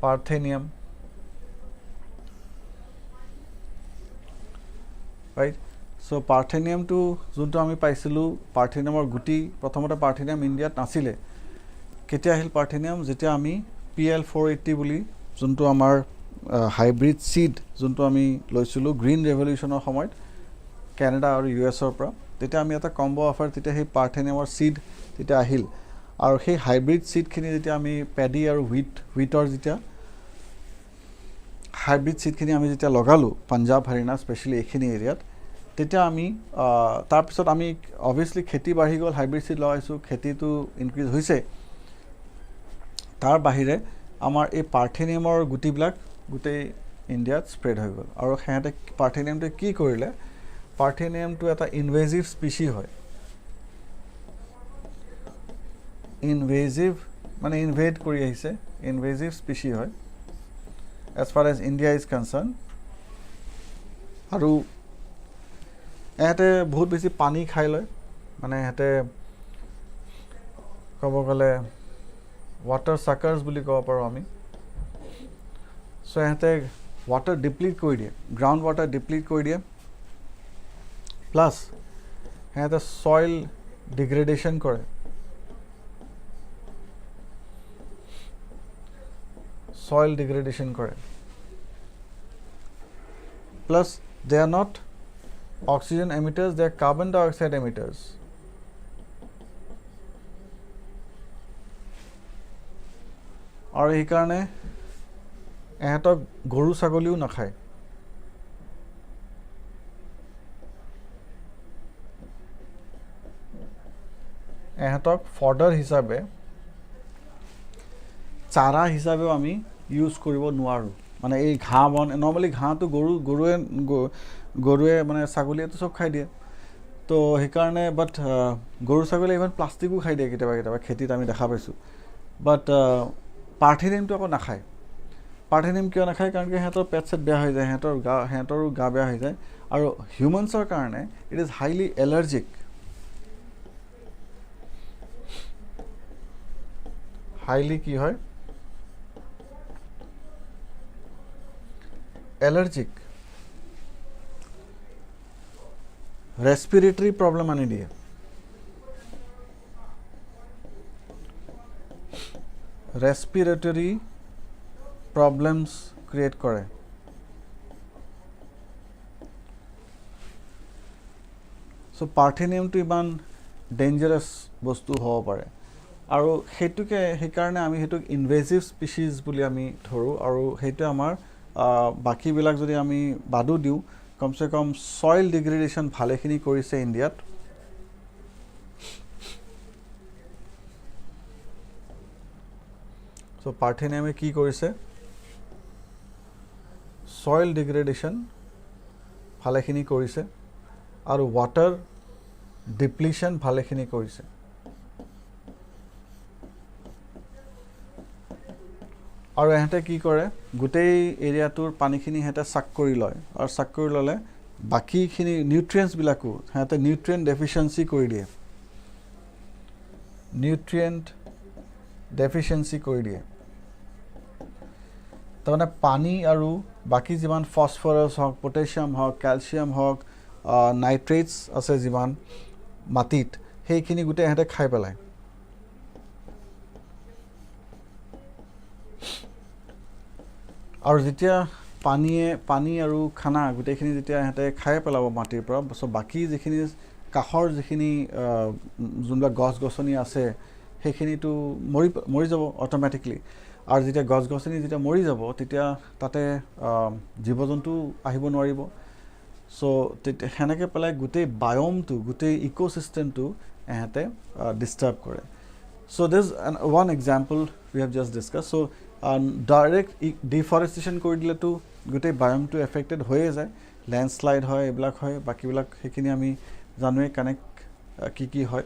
পাৰ্থেনিয়াম ৰাইট সো পাৰ্থেনিয়াম টু যোনটো আমি পাইছিলো পাৰ্থেনিয়ামৰ গুটি প্ৰথমতে পাৰ্থেনিয়াম ইন্ডিয়াত নাছিলে কেতিয়া আহিল পাৰ্থেনিয়াম যেতিয়া আমি PL480 বুলি যোনটো আমাৰ হাইব্ৰিড সিড যোনটো আমি লৈছিলো গ্ৰীন ৰেভলিউচনৰ সময়ত কানাডা আৰু ইউএছৰ পৰা তেতিয়া আমি এটা কম্বো অফাৰ তেতিয়া সেই পাৰ্থেনিয়ামৰ সিড তেতিয়া আহিল আৰু সেই হাইব্ৰিড সিড খিনি যেতিয়া আমি পেডি আৰু হুইটৰ যেতিয়া হাইব্ৰিড সিড খিনি আমি যেতিয়া লগালো পাঞ্জাব হৰিয়ানা স্পেশালি এইখিনি এৰিয়াত তেতিয়া আমি তাৰ পিছত আমি অবভিয়াসলি খেতি বাঢ়ি গল হাইব্ৰিড সিড লগাইছো খেতিটো ইনক্ৰিজ হৈছে তাৰ বাহিৰে আমাৰ এই পাৰ্থেনিয়ামৰ গুটিবিলাক গুটেই ইন্ডিয়াত স্প্ৰেড হৈ গল আৰু হেতে পাৰ্থেনিয়ামটো কি কৰিলে পাৰ্থেনিয়ামটো এটা ইনভেজিভ স্পিসি হয় ইনভেজিভ মানে ইনভেড কৰি আহিছে ইনভেজিভ স্পিসি হয় as far as India is concerned আৰু এতে বহুত বেছি পানী খাই লয় মানে হেতে ক'ব গ'লে water suckers বুলি কব পাৰো আমি সো হেতে water deplete কৰি দিয়ে ground water deplete কৰি দিয়ে plus হেতে soil degradation কৰে soil degradation কৰে plus they are not oxygen emitters they are carbon dioxide emitters আৰু এই কাৰণে এহেতক গৰু ছাগলীও নাখায় এহেতক ফডাৰ হিচাপে চাৰা হিচাপেও আমি ইউজ কৰিব নোৱাৰো মানে এই ঘাঁহ বন নৰমালি ঘাঁহটো গৰুৱে মানে ছাগলীয়েটো সব খাই দিয়ে তো সেই কাৰণে বাট গৰু ছাগলীয়ে ইভেন প্লাষ্টিকো খাই দিয়ে কেতিয়াবা কেতিয়াবা খেতিত আমি দেখা পাইছো বাট পাৰ্থেনিয়ামটো আকৌ নাখায় পাৰ্থেনিয়াম কিয় নাখায় কাৰণ কি সিহঁতৰ পেট চেট বেয়া হৈ যায় সিহঁতৰো গা বেয়া হৈ যায় আৰু হিউমেনছৰ কাৰণে it is highly allergic highly কি হয় এলাৰ্জিক ৰেস্পিৰেটৰী প্ৰব্লেম আনি দিয়ে ৰেস্পিৰেটৰী প্ৰব্লেমছ ক্ৰিয়েট কৰে চ' পাৰ্থেনিয়ামটো ইমান ডেঞ্জাৰাছ বস্তু হ'ব পাৰে আৰু সেইকাৰণে আমি সেইটোক ইনভেজিভ স্পিচিজ বুলি আমি ধৰোঁ আৰু সেইটো আমাৰ বাকীবিলাক যদি আমি বাদো দিওঁ কমচে কম ছইল ডিগ্ৰেডেশ্যন ভালেখিনি কৰিছে ইণ্ডিয়াত চ' পাৰ্থেনিয়ামে কি কৰিছে ছইল ডিগ্ৰেডেশ্যন ভালেখিনি কৰিছে আৰু ৱাটাৰ ডিপ্লিশ্যন ভালেখিনি কৰিছে আৰু এহেঁতে কি কৰে গোটেই এৰিয়াটোৰ পানীখিনি সিহঁতে চাক কৰি লয় আৰু চাক কৰি ল'লে বাকীখিনি নিউট্ৰিয়েণ্টছবিলাকো সিহঁতে নিউট্ৰিয়েণ্ট ডেফিচিয়েঞ্চি কৰি দিয়ে তাৰমানে পানী আৰু বাকী যিমান ফছফৰাছ হওক পটাছিয়াম হওক কেলছিয়াম হওক নাইট্ৰেটছ আছে যিমান মাটিত সেইখিনি গোটেই ইহঁতে খাই পেলায় আৰু যেতিয়া পানী আৰু খানা গোটেইখিনি যেতিয়া ইহঁতে খাই পেলাব মাটিৰ পৰা চ' বাকী যিখিনি কাষৰ যিখিনি যোনবিলাক গছ গছনি আছে সেইখিনিতো মৰি যাব অট'মেটিকলি আৰু যেতিয়া গছ গছনি যেতিয়া মৰি যাব তেতিয়া তাতে জীৱ জন্তু আহিব নোৱাৰিব চ' সেনেকৈ পেলাই গোটেই বায়'মটো গোটেই ইক'চিষ্টেমটো এহেঁতে ডিষ্টাৰ্ব কৰে so' this one example we have just discuss so' direct deforestation কৰি দিলেতো গোটেই বায়'মটো এফেক্টেড হৈয়ে যায় লেণ্ডশ্লাইড হয় এইবিলাক হয় বাকীবিলাক সেইখিনি আমি জানোৱেই কানেক্ট কি হয়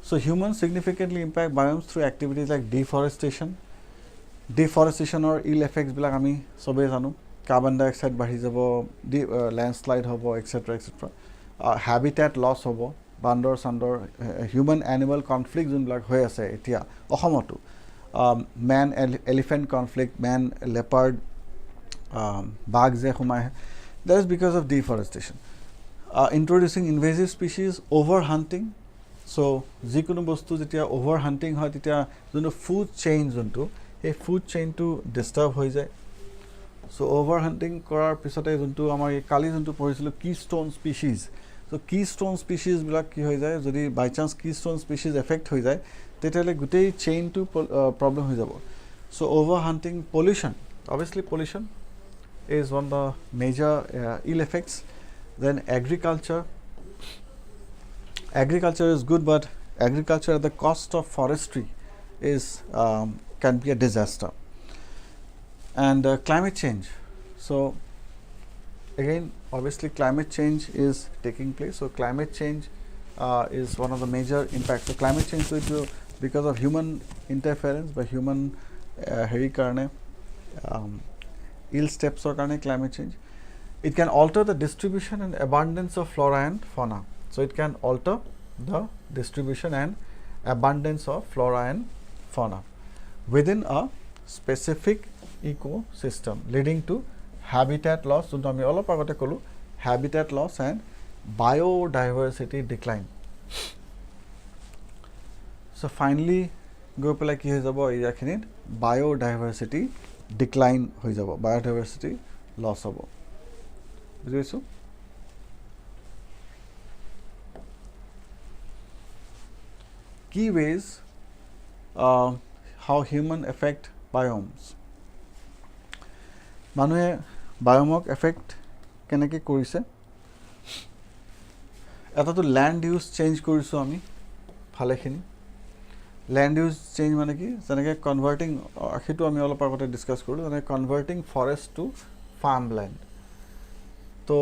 so' human significantly impact biomes through activities like ডিফৰেষ্টেশ্যনৰ ইল এফেক্টছবিলাক আমি চবেই জানো কাৰ্বন ডাই অক্সাইড বাঢ়ি যাব লেণ্ডশ্লাইড হ'ব এক্সেট্ৰা হেবিটেট লছ হ'ব বান্দৰ চান্দৰ হিউমেন এনিমেল কনফ্লিক্ট যোনবিলাক হৈ আছে এতিয়া অসমতো man elephant conflict man leopard বাঘ যে সোমাই আহে that is because of deforestation introducing invasive species over hunting so' যিকোনো বস্তু যেতিয়া অভাৰ হাণ্টিং হয় তেতিয়া যোনটো ফুড চেইন যোনটো সেই ফুড চেইনটো ডিষ্টাৰ্ব হৈ যায় চ' অভাৰ হাণ্টিং কৰাৰ পিছতে যোনটো আমাৰ কালি যোনটো পঢ়িছিলোঁ কি ষ্ট'ন স্পিচিজ চ' কি ষ্ট'ন স্পিচিজবিলাক কি হৈ যায় যদি by chance keystone species affect হৈ যায় তেতিয়াহ'লে গোটেই চেইনটো প্ৰব্লেম হৈ যাব so' over hunting pollution obviously pollution is one of the major ill effects. Then agriculture is good, but agriculture at the cost of forestry is can be a disaster. And climate change. So again, obviously climate change is taking place. So climate change is one of the major impacts. So climate change because of human interference by human heri karne ill steps or climate change. It can alter the distribution and abundance of flora and fauna. So it can alter the distribution and abundance of flora and fauna within a specific ecosystem, leading to habitat loss. So আমি অলপ আগতে কলো habitat loss and biodiversity decline. So finally গৈ পেলাই কি হৈ যাব এৰিয়াখিনিত biodiversity decline হৈ যাব বায়'ডাইভাৰ্চিটি লছ হ'ব বুজিছোঁ key ways how human affect biomes মানুহে বায়'মক এফেক্ট কেনেকৈ কৰিছে এটাতো ল্যান্ড ইউজ চেঞ্জ কৰিছোঁ আমি ভালেখিনি ল্যান্ড ইউজ চেঞ্জ মানে কি যেনেকৈ কনভাৰ্টিং সেইটো আমি অলপ আগতে ডিছকাছ কৰিলোঁ যেনেকৈ converting forest to farm land তো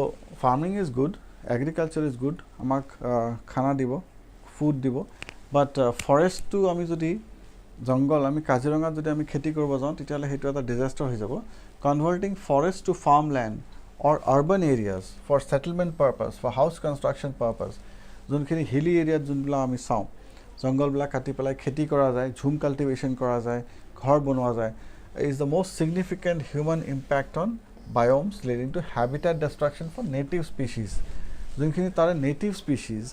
farming is good agriculture is good আমাক খানা দিব ফুড দিব বাট ফৰেষ্টটো আমি যদি জঙ্গল আমি কাজিৰঙাত যদি আমি খেতি কৰিব যাওঁ তেতিয়াহ'লে সেইটো এটা ডিজাস্টাৰ হৈ যাব converting forest to farm land or urban areas for settlement purpose for house construction purpose যোনখিনি হিলি এৰিয়াত যোনবিলাক আমি চাওঁ জঙ্গলবিলাক কাটি পেলাই খেতি কৰা যায় ঝুম কাল্টিভেশ্যন কৰা যায় ঘৰ বনোৱা যায় is the most significant human impact on biomes leading to habitat destruction for native species যোনখিনি তাৰে native species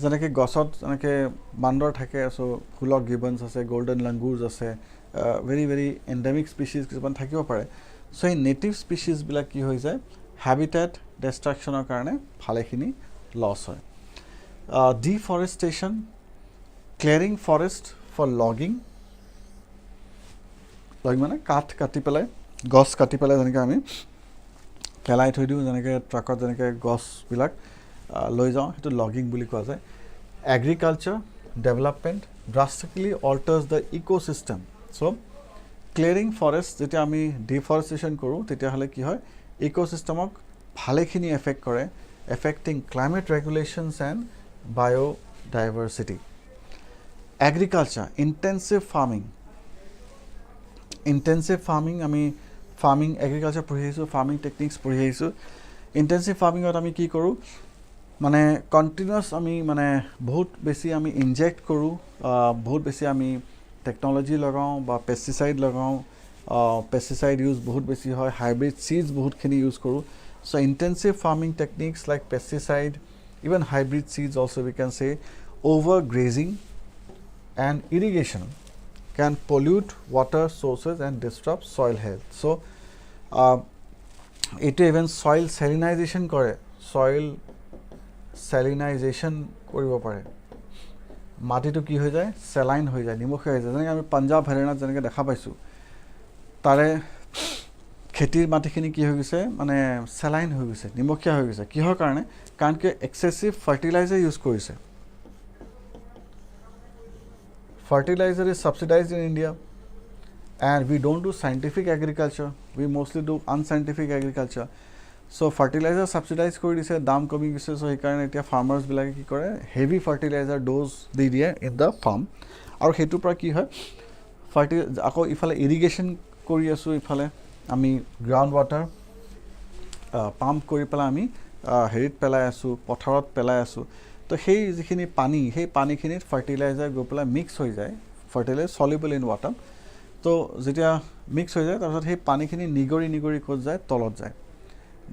যেনেকৈ গছত যেনেকৈ বান্দৰ থাকে চ' হুলক গিবনছ আছে গল্ডেন লাংগুৰ্ছ আছে ভেৰি এণ্ডেমিক স্পিচিজ কিছুমান থাকিব পাৰে চ' এই নেটিভ স্পিচিজবিলাক কি হৈ যায় হেবিটেট ডেষ্ট্ৰাকশ্যনৰ কাৰণে ভালেখিনি লছ হয় deforestation clearing forest for logging মানে কাঠ কাটি পেলাই গছ কাটি পেলাই যেনেকৈ আমি পেলাই থৈ দিওঁ যেনেকৈ ট্ৰাকত যেনেকৈ গছবিলাক লৈ যাওঁ সেইটো লগিং বুলি কোৱা যায় agriculture development drastically alters the ecosystem so' clearing forest যেতিয়া আমি ডিফৰেষ্টেশ্যন কৰোঁ তেতিয়াহ'লে কি হয় ইক'চিষ্টেমক ভালেখিনি এফেক্ট কৰে affecting climate regulations and biodiversity agriculture intensive farming আমি ফাৰ্মিং এগ্ৰিকালচাৰ পঢ়ি আহিছোঁ ফাৰ্মিং টেকনিক্স পঢ়ি আহিছোঁ ইণ্টেনচিভ ফাৰ্মিঙত আমি কি কৰোঁ মানে কণ্টিনিউৱাছ আমি মানে বহুত বেছি আমি ইনজেক্ট কৰোঁ বহুত বেছি আমি টেকন'লজি লগাওঁ বা পেষ্টিচাইড লগাওঁ পেষ্টিচাইড ইউজ বহুত বেছি হয় হাইব্ৰিড চিডছ বহুতখিনি ইউজ কৰোঁ so' intensive farming techniques like pesticide even hybrid seeds also' we can say over grazing and irrigation can pollute water sources and disrupt soil health. So, it even soil salinization kore. Soil salinization koribo pare. Mati to ki hoy jay? Saline hoy jay. Nimokhe hoy jay. Jane ami Punjab Haryana jane dekha paisu. Tare khetir mati khini ki hoy gise? Mane saline hoy gise. Nimokhe hoy gise. Ki hor karone? Karon ke excessive fertilizer use korise. Fertilizer is subsidized in India and we don't do scientific agriculture. We mostly do unscientific agriculture. So fertilizer subsidized kori dise dam komi gise so ei karone etia farmers bilage ki kore heavy fertilizer dose di die in the farm aru hetu pra ki hoy fertilizer ako ifale irrigation kori asu ifale ami ground water pump kori pela ami herit pelai asu potharot pelai asu তো সেই যিখিনি পানী সেই পানীখিনিত fertiliser গৈ পেলাই mix হৈ যায় ফাৰ্টিলাইজাৰ সলিউবল ইন ৱাটাৰ তো যেতিয়া মিক্স হৈ যায় তাৰপিছত সেই পানীখিনি নিগৰি ক'ত যায় তলত যায়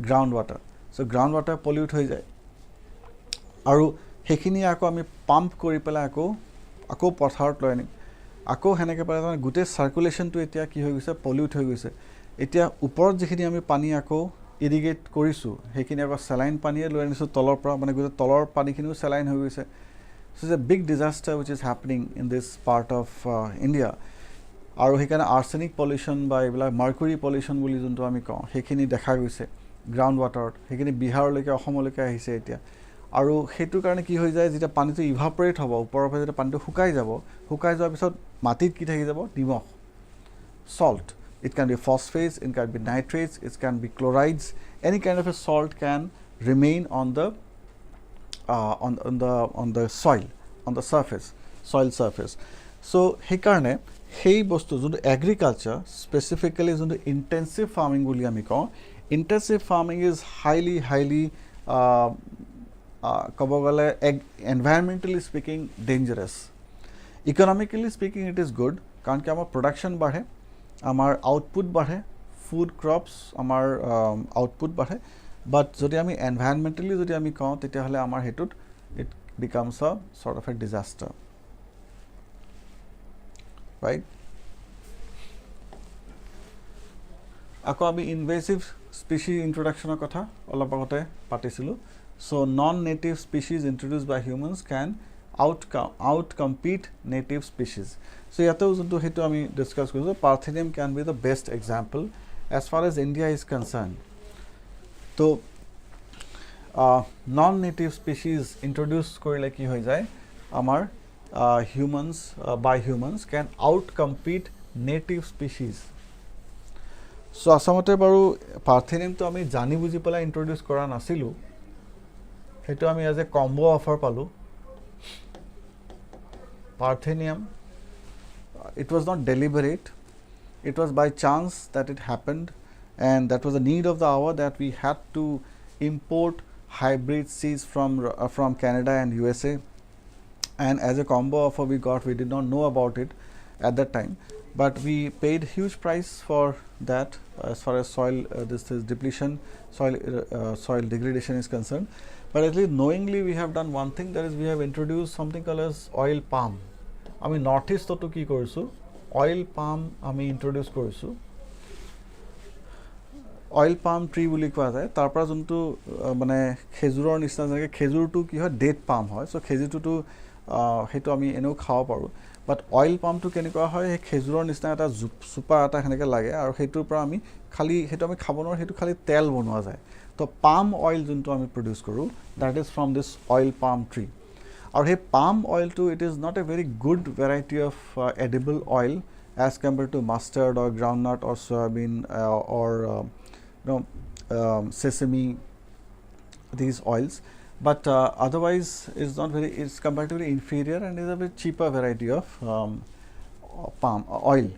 গ্ৰাউণ্ড ৱাটাৰ চ' গ্ৰাউণ্ড ৱাটাৰ পলিউট হৈ যায় আৰু সেইখিনি আকৌ আমি পাম্প কৰি পেলাই আকৌ পথাৰত লৈ আনিম আকৌ সেনেকৈ পেলাই মানে গোটেই চাৰ্কুলেশ্যনটো এতিয়া কি হৈ গৈছে পলিউট হৈ গৈছে এতিয়া ওপৰত যিখিনি আমি পানী আকৌ ইৰিগেট কৰিছোঁ সেইখিনি আকৌ চেলাইন পানীয়ে লৈ আনিছোঁ তলৰ পৰা মানে গোটেই তলৰ পানীখিনিও চেলাইন হৈ গৈছে so' is a big disaster which is happening in this part of India আৰু সেইকাৰণে আৰ্ছেনিক পলিউশ্যন বা এইবিলাক মাৰ্কুৰী পলিউশ্যন বুলি যোনটো আমি কওঁ সেইখিনি দেখা গৈছে গ্ৰাউণ্ড ৱাটাৰত সেইখিনি বিহাৰলৈকে অসমলৈকে আহিছে এতিয়া আৰু সেইটোৰ কাৰণে কি হৈ যায় যেতিয়া পানীটো ইভাপৰেট হ'ব ওপৰৰ পৰা যেতিয়া পানীটো শুকাই যোৱাৰ পিছত মাটিত কি থাকি যাব নিমখ salt. It can be phosphates, it can be nitrates, it can be chlorides. Any kind of a salt can remain on the soil, on the surface, soil surface. So, hekarne hey bostu jondo agriculture specifically jondo intensive farming boli ami ko. Intensive farming is highly kobogale environmentally speaking dangerous. Economically speaking, it is good. Karon ki amar production badhe. আমাৰ output বাঢ়ে food crops আমাৰ output বাঢ়ে বাট যদি আমি এনভাইৰনমেণ্টেলি যদি আমি কওঁ তেতিয়াহ'লে আমাৰ সেইটোত it becomes a sort of a disaster right আকৌ আমি ইনভেচিভ স্পেচিছ ইন্ট্ৰডাকশ্যনৰ কথা অলপ আগতে পাতিছিলোঁ so' non native species introduce by humans can outcompete native species. So yato junto hetu ami discuss korisu Parthenium can be the best example as far as India is concerned. To non native species introduce korile ki hoy jay amar humans by humans can outcompete native species. So asamote baru Parthenium to ami jani buji pala introduce kora nasilu hetu ami as a combo offer palu Parthenium. It was not deliberate. It was by chance that it happened, and that was the need of the hour that we had to import hybrid seeds from Canada and USA. And as a combo offer we got, we did not know about it at that time, but we paid huge price for that as far as soil this is depletion, soil degradation is concerned. But at least knowingly we have done one thing, that is we have introduced something called as oil palm. I mean northeast to ki korisu oil palm ami introduce korisu. Oil palm tree বুলি কোৱা যায়, তাৰ পৰা যোনটো মানে খেজুৰৰ নিচিনা যেনেকৈ খেজুৰটো কি হয় ডেট পাম হয়, চ' খেজুৰটোতো সেইটো আমি এনেও খাব পাৰোঁ, বাট অইল পামটো কেনেকুৱা হয় সেই খেজুৰৰ নিচিনা এটা চুপা এটা সেনেকৈ লাগে, আৰু সেইটোৰ পৰা আমি খালি সেইটো আমি খাব নোৱাৰোঁ, সেইটো খালি তেল বনোৱা যায়। তো পাম অইল যোনটো আমি প্ৰডিউচ কৰোঁ that is from this oil palm tree. আৰু সেই পাম অইলটো it is not a very good variety of edible oil as compare to mustard or groundnut or soybean or sesame, these oils, but otherwise is not very, it's comparatively inferior and is a bit cheaper variety of palm oil,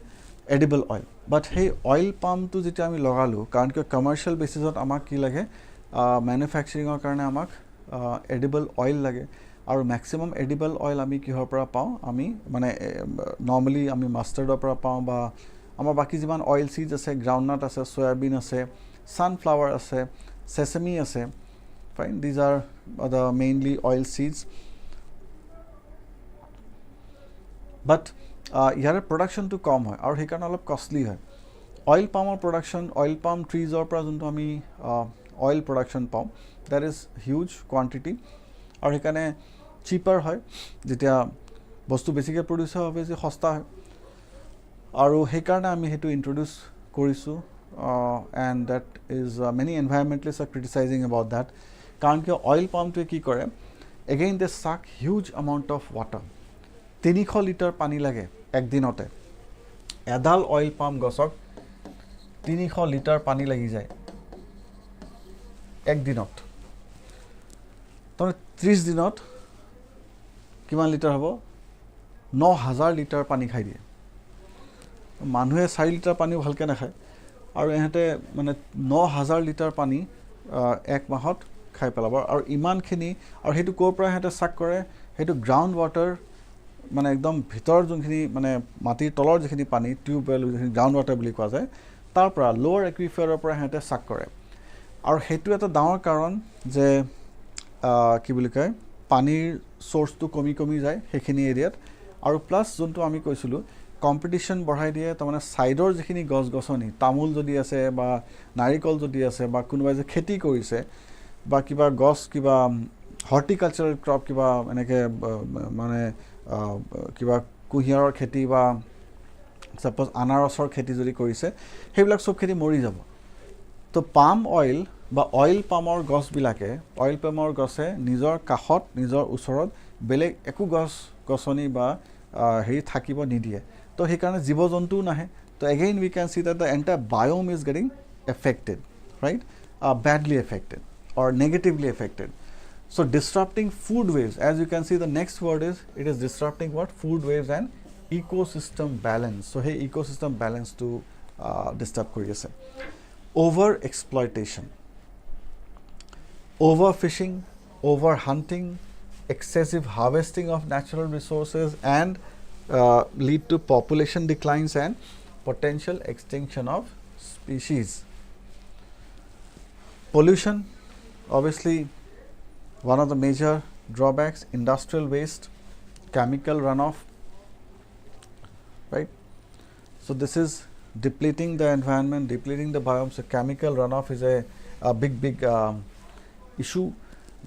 edible oil. But hey oil palm to jeti ami logalu karon ki commercial basis ot amak ki lage manufacturing or karone amak edible oil lage, aru maximum edible oil ami kihor pora pao ami mane normally ami mustard or pora pao ba amar baki jiman oil seeds ase, groundnut ase, soybean ase, sunflower ase, sesame ase, fine, these are the mainly oil seeds. But here production to kom hoy aru hekarone olop costly hoy. Oil palm production, oil palm trees or pra jonto ami oil production pao, that is huge quantity aru hekarone cheaper hoy, jetia bostu besike produce hobe je hosta hoy, aru hekarone ami hetu introduce korisu. And that is many environmentalists are criticizing about that, karon ki oil palm to ki kore, again they suck huge amount of water, 300 liter pani lage ek dinote, edal oil palm gosok 300 liter pani lagi jay ek dinot, tone 30 dinot kiman liter hobo 9000 liter pani khai die, মানুহে 4 litre পানী ভালকে নাখায় আৰু এহেতে মানে 9000 litre পানী এক মাহত খাই পেলাব, আৰু ইমানখিনি, আৰু হেতু কোৰ পৰা হেতে সাক কৰে, হেতু গ্ৰাউণ্ড ৱাটাৰ মানে একদম ভিতৰ যোনখিনি মানে মাটিৰ তলৰ যিখিনি পানী টিউবৱেল যিখিনি গ্ৰাউণ্ড ৱাটাৰ বুলি কোৱা যায় তাৰ পৰা লোৱাৰ একুইফাৰৰ পৰা হেতে সাক কৰে, আৰু হেতু এটা ডাঙৰ কাৰণ যে কি বুলি কয় পানীৰ সোৰ্সটো কমি কমি যায় সেইখিনি এৰিয়াত, আৰু প্লাস যোনটো আমি কৈছিলো কম্পিটিশন বঢ়াই দিয়ে, তাৰ মানে সাইডৰ যিখিনি গছ গছনি তামুল যদি আছে বা নাৰিকল যদি আছে বা কোনোবাই যে খেতি কৰিছে বা কিবা গছ কিবা হৰ্টিকালচাৰেল ক্ৰপ কিবা এনেকে মানে কিবা কুহিয়াৰৰ খেতি বা সাপোজ আনাৰসৰ খেতি যদি কৰিছে সেইবিলাক সব খেতি মৰি যাব। তো পাম অইল বা অইল পামৰ গছ বিলাকে অইল পামৰ গছে নিজৰ কাখত নিজৰ ওচৰত বেলেগ একো গছ গছনি বা হেৰি থাকিব নিদিয়ে, তো সেইকাৰণে জীৱ জন্তু নাহে। তো again we can see that the entire biome is getting affected, right, badly affected or negatively affected. So disrupting food waves, as you can see the next word is, it is disrupting what? Food waves and ecosystem balance. So hey ecosystem balance to disturb kori ase. Over exploitation, overfishing, over hunting, excessive harvesting of natural resources and lead to population declines and potential extinction of species. Pollution, obviously one of the major drawbacks, industrial waste, chemical runoff, right? So this is depleting the environment, depleting the biome. So chemical runoff is a big issue.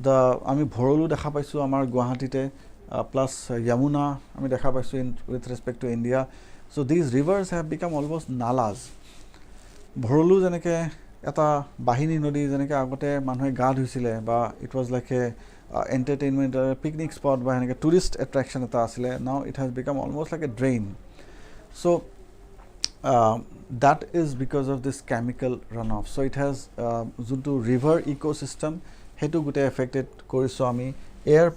The আমি ভৰলু দেখা পাইছো আমাৰ গুৱাহাটীতে, plus Yamuna আমি দেখা পাইছো with respect to India. So these rivers have become almost nalas. Bharalu যেনেকে এটা বাহিনী নদী যেনেকে আগতে মানুহে গা ধুইছিলে বা it was like a entertainment picnic spot বা এনেকে tourist attraction এটা আছিলে, now it has become almost like a drain. So that is because of this chemical runoff. So it has যোনটো river ecosystem hetu gute affected koriso ami. Air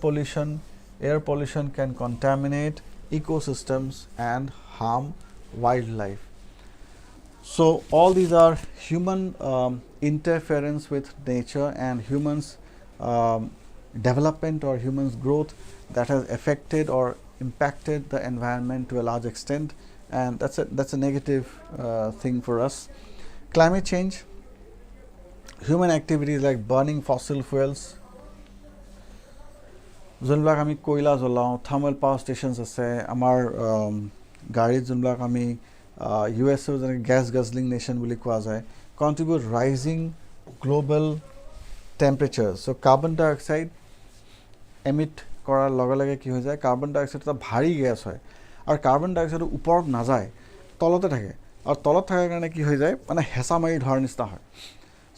pollution can contaminate ecosystems and harm wildlife. So all these are human interference with nature and humans development or humans growth that has affected or impacted the environment to a large extent, and that's a negative thing for us. Climate change, human activities like burning fossil fuels, যোনবিলাক আমি কয়লা জ্বলাওঁ, thermal power stations আছে, আমাৰ গাড়ীত যোনবিলাক আমি USA যেনেকৈ গেছ গাজলিং নেশ্যন বুলি কোৱা যায়, কণ্ট্ৰিবিউট ৰাইজিং গ্ল'বেল টেম্পাৰেচাৰ. চ' কাৰ্বন ডাই অক্সাইড এমিট কৰাৰ লগে লগে কি হৈ যায়, কাৰ্বন ডাই অক্সাইড এটা ভাৰী গেছ হয়, আৰু কাৰ্বন ডাই অক্সাইডৰ ওপৰত নাযায়, তলতে থাকে, আৰু তলত থকাৰ কাৰণে কি হৈ যায়, মানে হেঁচা মাৰি ধৰাৰ নিচিনা হয়.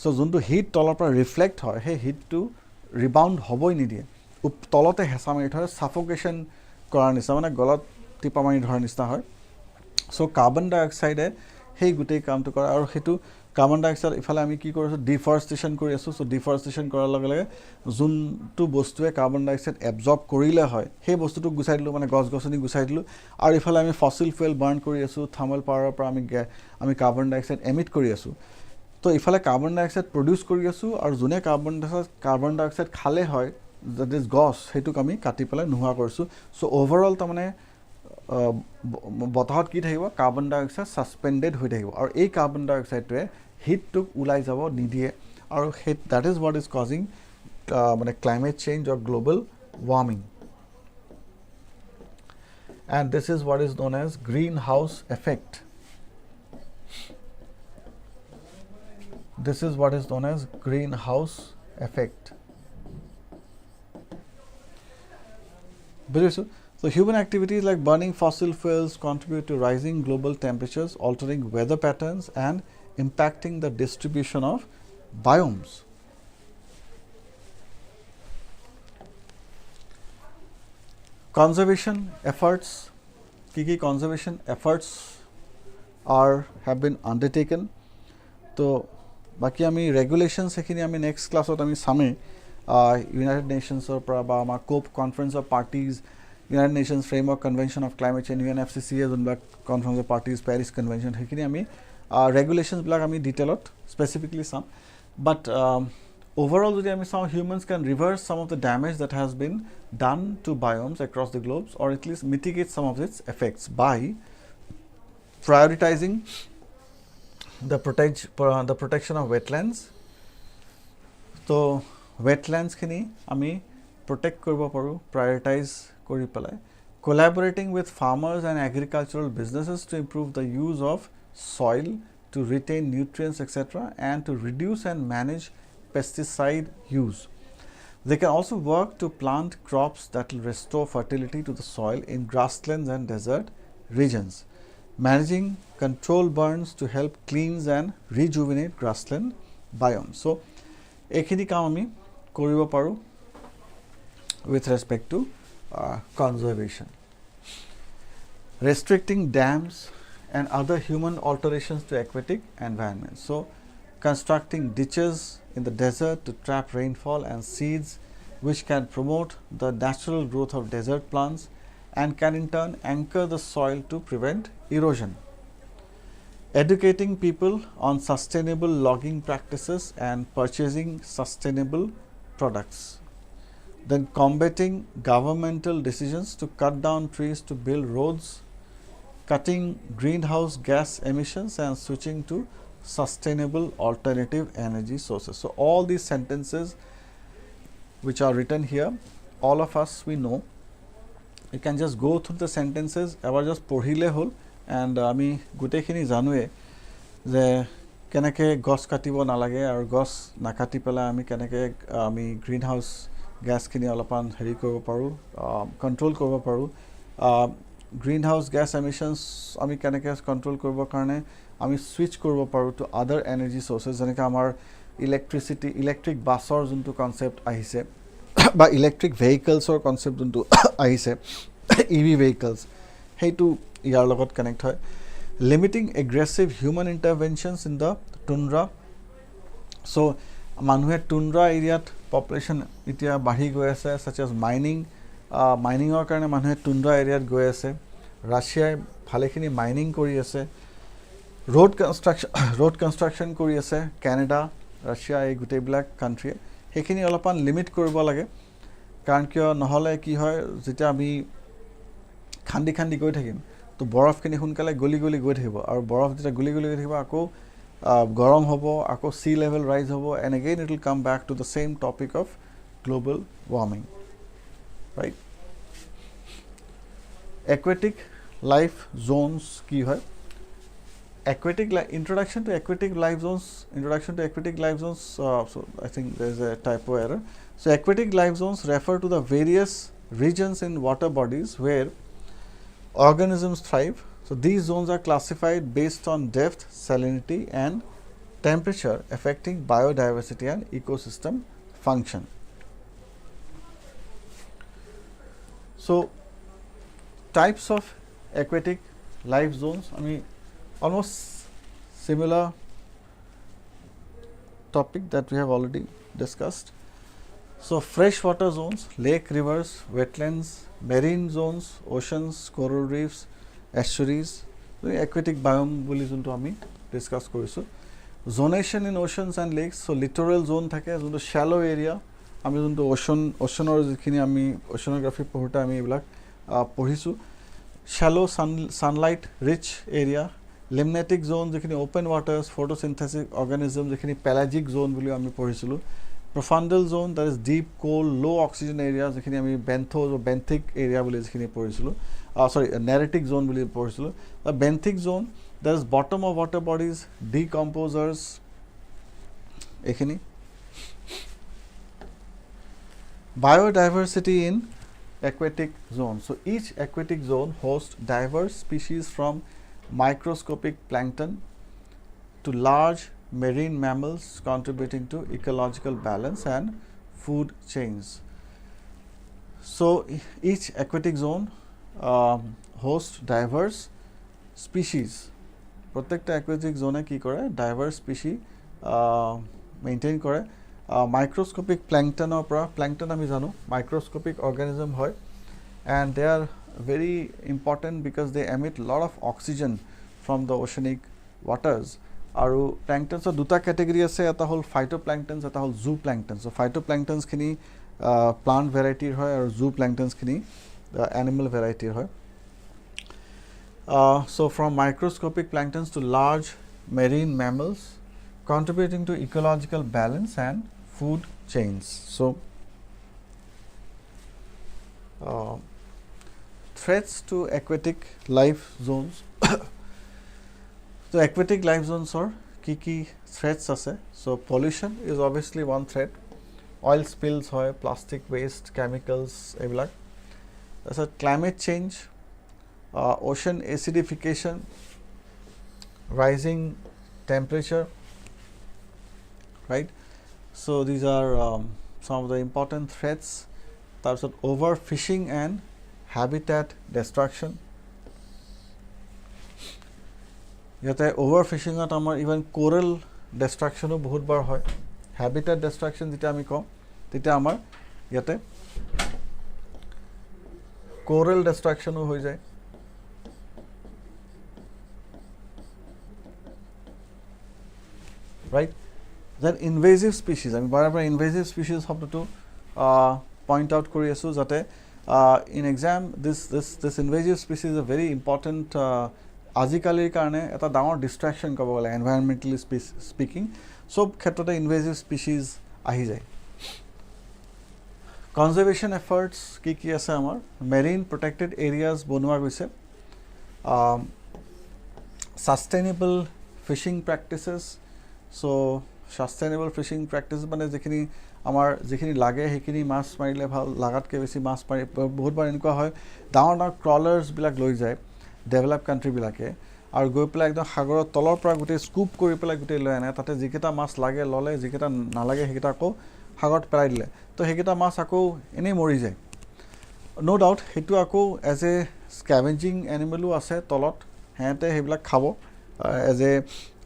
চ' যোনটো হিট তলৰ পৰা ৰিফ্লেক্ট হয়, সেই হিটটো ৰিবাউণ্ড হ'বই নিদিয়ে, তলতে হেঁচা মাৰি ধৰে, ছাফোকেশ্যন কৰাৰ নিচিনা, মানে গলত টিপা মাৰি ধৰাৰ নিচিনা হয়. চ' কাৰ্বন ডাই অক্সাইডে সেই গোটেই কামটো কৰে, আৰু সেইটো কাৰ্বন ডাই অক্সাইড ইফালে আমি কি কৰিছোঁ, ডিফৰেষ্টেশ্যন কৰি আছোঁ. চ' ডিফৰেষ্টেশ্যন কৰাৰ লগে লগে যোনটো বস্তুৱে কাৰ্বন ডাই অক্সাইড এবজৰ্ব কৰিলে হয়, সেই বস্তুটো গুচাই দিলোঁ, মানে গছ গছনি গুচাই দিলোঁ. আৰু ইফালে আমি ফচিল ফুৱেল বাৰ্ণ কৰি আছোঁ, থাৰ্মেল পাৱাৰৰ পৰা আমি কাৰ্বন ডাই অক্সাইড এমিট কৰি আছোঁ. তো ইফালে কাৰ্বন ডাই অক্সাইড প্ৰডিউচ কৰি আছোঁ, আৰু যোনে কাৰ্বন ডাই অক্সাইড খালে হয়, দেট ইজ গছ, সেইটোক আমি কাটি পেলাই নোহোৱা কৰিছোঁ. চ' অ'ভাৰঅল তাৰমানে বতাহত কি থাকিব, কাৰ্বন ডাই অক্সাইড ছাছপেণ্ডেড হৈ থাকিব, আৰু এই কাৰ্বন ডাই অক্সাইডটোৱে হিটটোক ওলাই যাব নিদিয়ে, আৰু সেই that is what is causing মানে climate change or global warming. And this is what is known as greenhouse effect. This is what is known as greenhouse effect. So human activities like burning fossil fuels contribute to rising global temperatures, altering weather patterns and impacting the distribution of biomes. Conservation efforts, key conservation efforts have been undertaken. So বাকী আমি regulation সেইখিনি আমি next ক্লাছত আমি চামেই, United নেশ্যনছৰ পৰা বা আমাৰ কোপ conference of parties, United nations framework convention of climate change, UNFCCA যোনবিলাক conference of parties, Paris convention, সেইখিনি আমি ৰেগুলেশ্যনছবিলাক আমি ডিটেইলত স্পেচিফিকলি চাম. বাট অভাৰঅল যদি আমি চাওঁ, humans can reverse some of the damage that has been done to biomes across the globes, or at least mitigate some of its effects by prioritizing the protection of wetlands. So wetlands khini ami protect koribo paru, prioritize kori pelai, collaborating with farmers and agricultural businesses to improve the use of soil, to retain nutrients, etc., and to reduce and manage pesticide use. They can also work to plant crops that will restore fertility to the soil in grasslands and desert regions. Managing control burns to help cleanse and rejuvenate grassland biomes. So ekhini kaam ami koribo paru with respect to conservation. Restricting dams and other human alterations to aquatic environments. So constructing ditches in the desert to trap rainfall and seeds, which can promote the natural growth of desert plants and can in turn anchor the soil to prevent erosion. Educating people on sustainable logging practices and purchasing sustainable products. Then combating governmental decisions to cut down trees to build roads, cutting greenhouse gas emissions and switching to sustainable alternative energy sources. So all these sentences which are written here, all of us we know. You can just go through the sentences, ever just পঢ়িলে হ'ল, and আমি গোটেইখিনি জানোৱে যে কেনেকৈ গছ কাটিব নালাগে, আৰু গছ নাকাটি পেলাই আমি কেনেকৈ আমি গ্ৰীণ হাউচ গেছখিনি অলপমান হেৰি কৰিব পাৰোঁ, কণ্ট্ৰল কৰিব পাৰোঁ. গ্ৰীণ হাউচ গেছ এমিশ্যনছ আমি কেনেকৈ কণ্ট্ৰল কৰিবৰ কাৰণে আমি ছুইচ কৰিব পাৰোঁ টু আদাৰ এনাৰ্জি চ'ৰ্চেছ, যেনেকৈ আমাৰ ইলেক্ট্ৰিক বাছৰ যোনটো কনচেপ্ট আহিছে, বা ইলেক্ট্ৰিক ভেহিকলছৰ কনচেপ্ট যোনটো আহিছে, EV ভেহিকলছ, সেইটো ইয়াৰ লগত কানেক্ট হয়. Limiting aggressive human interventions in the tundra. So' মানুহে টুন্ড্ৰা এৰিয়াত পপুলেশ্যন এতিয়া বাঢ়ি গৈ আছে, ছাচ এজ মাইনিং, মাইনিঙৰ কাৰণে মানুহে টুন্ড্ৰা এৰিয়াত গৈ আছে ৰাছিয়াই ভালেখিনি মাইনিং কৰি আছে ৰোড কনষ্ট্ৰাকশ্যন কৰি আছে কানাডা ৰাছিয়া এই গোটেইবিলাক কাণ্ট্ৰিয়ে সেইখিনি অলপমান লিমিট কৰিব লাগে কাৰণ কিয় নহ'লে কি হয় যেতিয়া আমি খান্দি গৈ থাকিম তো বৰফখিনি সোনকালে গলি গৈ থাকিব আৰু বৰফ যেতিয়া গলি গৈ থাকিব আকৌ গৰম হ'ব আকৌ সি লেভেল ৰাইজ হ'ব and again it will come back to the same topic of global warming right aquatic life zones কি হয় introduction to aquatic life zones so I think there is a typo error so aquatic life zones refer to the various regions in water bodies where organisms thrive so these zones are classified based on depth salinity and temperature affecting biodiversity and ecosystem function so types of aquatic life zones I mean almost similar topic that we have already discussed so freshwater zones lake rivers wetlands marine zones oceans coral reefs estuaries aquatic biome boli junto ami discuss korisu zonation in oceans and lakes so littoral zone thake junto shallow area ami junto oceanor jikhini ami oceanography pohota ami eblak পঢ়িছো shallow sunlight rich area limnatic zone jikhini open waters photosynthetic organisms jikhini pelagic zone boli ami পঢ়িছিলো profundal zone that is deep cold low oxygen areas jikhini ami benthos or benthic area boli jikhini পঢ়িছিলো neritic zone boli পঢ়িছিলো the benthic zone that is bottom of water bodies decomposers ekhini biodiversity in aquatic zone so each aquatic zone hosts diverse species from microscopic plankton to large marine mammals contributing to ecological balance and food chains so each aquatic zone hosts diverse species protecta aquatic zone ki kore diverse species maintain kore microscopic plankton or plankton ami jano microscopic organism hoy and they are very important because they emit a lot of oxygen from the oceanic waters aru planktons or duta category ase eta hol phytoplanktons eta hol zooplanktons so phytoplanktons khini plant variety hoy aru zooplanktons khini animal variety hoy so from microscopic planktons to large marine mammals contributing to ecological balance and food chains so threats to aquatic life zones so aquatic life zones are key threats ase so pollution is obviously one threat oil spills hoy plastic waste chemicals ebilak so climate change ocean acidification rising temperature right so these are some of the important threats types of overfishing and habitat destruction yate overfishing at amar even coral destruction o bahut bar hoy habitat destruction jeta ami kom tete amar yate coral destruction o hoy jay right then invasive species I mean barabar invasive species shobd to point out kori asu jate in exam this invasive species is a very important azikalir karone eta dangor distraction kobo gale environmentally speaking sob khetrote invasive species ahi jay conservation efforts ki ase amar marine protected areas bonwa goise sustainable fishing practices so sustainable fishing practices মানে যেখিনি আমাৰ যেখিনি লাগে হেখিনি মাছ মাৰিলে ভাল লাগাতকে বেছি মাছ মাৰি বহুত বাৰ এনেকুৱা হয় ডাঙৰ ক্ৰলাৰ্স বিলাক লৈ যায় ডেভেলপ কান্ট্ৰি বিলাকে আৰু গৈ পেলাই একদম সাগৰৰ তলৰ পৰা গুটে স্কুপ কৰি পেলাই গুটে লৈ আনে তাতে যিকেটা মাছ লাগে ললে যিকেটা নালাগে হেকিটা আকৌ সাগৰত পেলাই দিলে তো হেকিটা মাছ আকৌ এনে মৰি যায় নো ডাউট হেতু আকৌ এজ এ স্ক্যাভেঞ্জিং এনিমেলও আছে তলত হেতে হেবিলাক খাব as a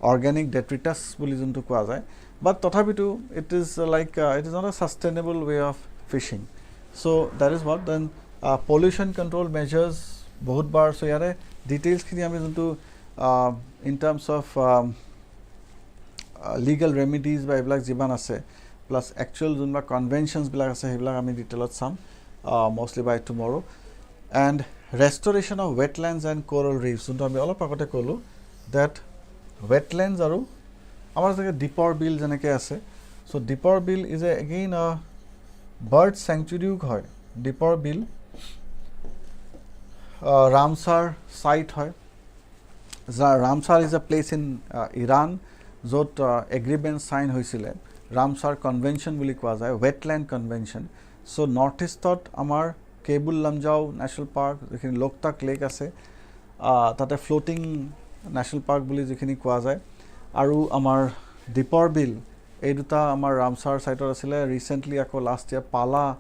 organic detritus boli juntu koa jay but tothapitu it is like it is not a sustainable way of fishing so that is what then pollution control measures bahut bar so yare details khini ami juntu in terms of legal remedies ba eblak jiban ase plus actual junba conventions bilak ase heblak ami detailot sam mostly by tomorrow and restoration of wetlands and coral reefs juntu ami olop agote kolu that wetlands aru amar jage deeper bill jeneke ase so deeper bill is again a bird sanctuary hoy deeper bill Ramsar site hoy Ramsar is a place in Iran jot agreement sign hoisile Ramsar convention buli koa jay wetland convention so northeast ot amar Kebul Lamjau national park jekhini Loktak lake ase tate floating national park buli jekhini koa jay aru amar deeper bill ei duta amar Ramsar site ot asile recently ako last year Pala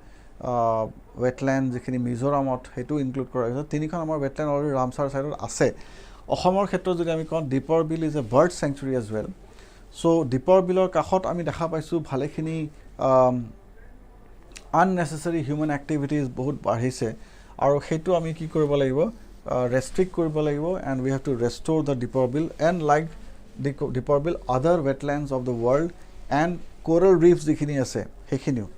wetland jekhini Mizoram ot hetu include kora hoise tinikhon amar wetland already Ramsar site ot ase অসমৰ ক্ষেত্ৰত যদি আমি কওঁ Deepor Beel is a bird sanctuary as well so Deepor বিলৰ কাষত আমি দেখা পাইছো ভালেখিনি unnecessary human activities বহুত বাঢ়িছে আৰু হেতু আমি কি কৰিব লাগিব restrict কৰিব লাগিব and we have to restore the deeper bill and like the deeper bill other wetlands of the world and coral reefs যিখিনি আছে হেখিনিও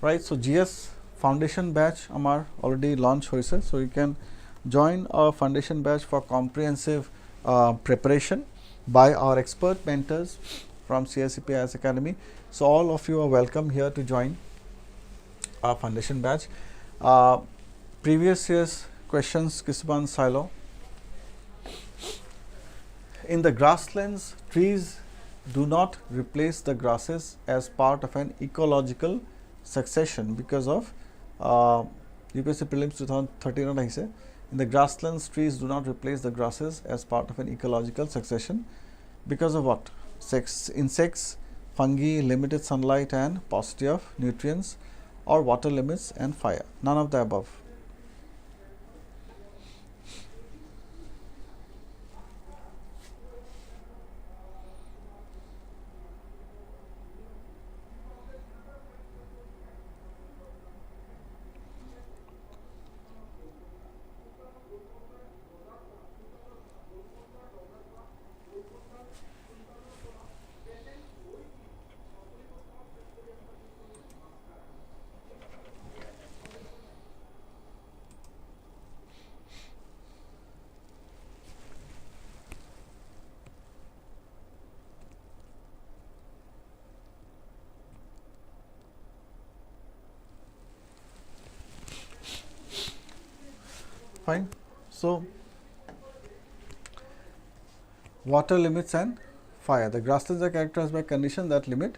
right so GS foundation batch amar already launch hoise so you can join our foundation batch for comprehensive preparation by our expert mentors from CSCP IAS Academy so all of you are welcome here to join our foundation batch previous year's questions kisban silo in the grasslands trees do not replace the grasses as part of an ecological succession because of UPSC Prelims 2013 ahise in the grasslands trees do not replace the grasses as part of an ecological succession because of what insects fungi limited sunlight and paucity of nutrients or water limits and fire none of the above fine so water limits and fire the grasslands are characterized by conditions that limit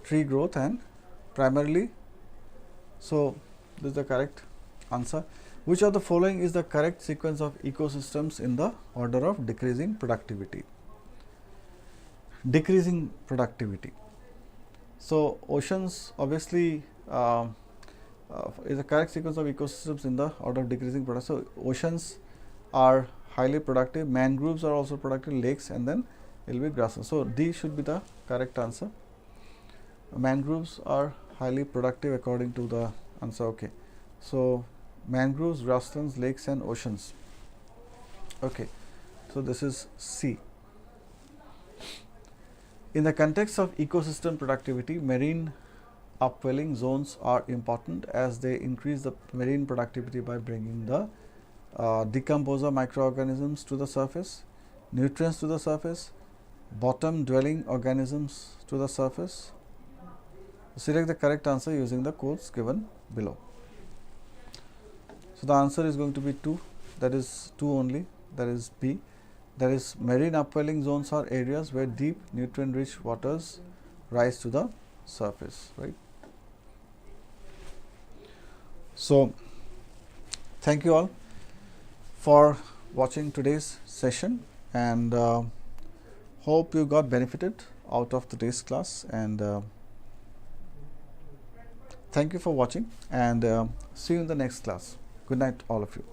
tree growth and primarily so this is the correct answer which of the following is the correct sequence of ecosystems in the order of decreasing productivity so oceans obviously is a correct sequence of ecosystems in the order of decreasing production. So oceans are highly productive, mangroves are also productive, lakes and then it will be grasslands. So D should be the correct answer. Mangroves are highly productive according to the answer. Okay. So mangroves, grasslands, lakes and oceans. Okay. So this is C. In the context of ecosystem productivity, marine upwelling zones are important as they increase the marine productivity by bringing the decomposer microorganisms to the surface, nutrients to the surface, bottom dwelling organisms to the surface. Select the correct answer using the codes given below. So the answer is going to be 2, that is 2 only, that is B. That is marine upwelling zones are areas where deep nutrient rich waters rise to the surface, right? So thank you all for watching today's session and hope you got benefited out of today's class and thank you for watching and see you in the next class. Good night all of you.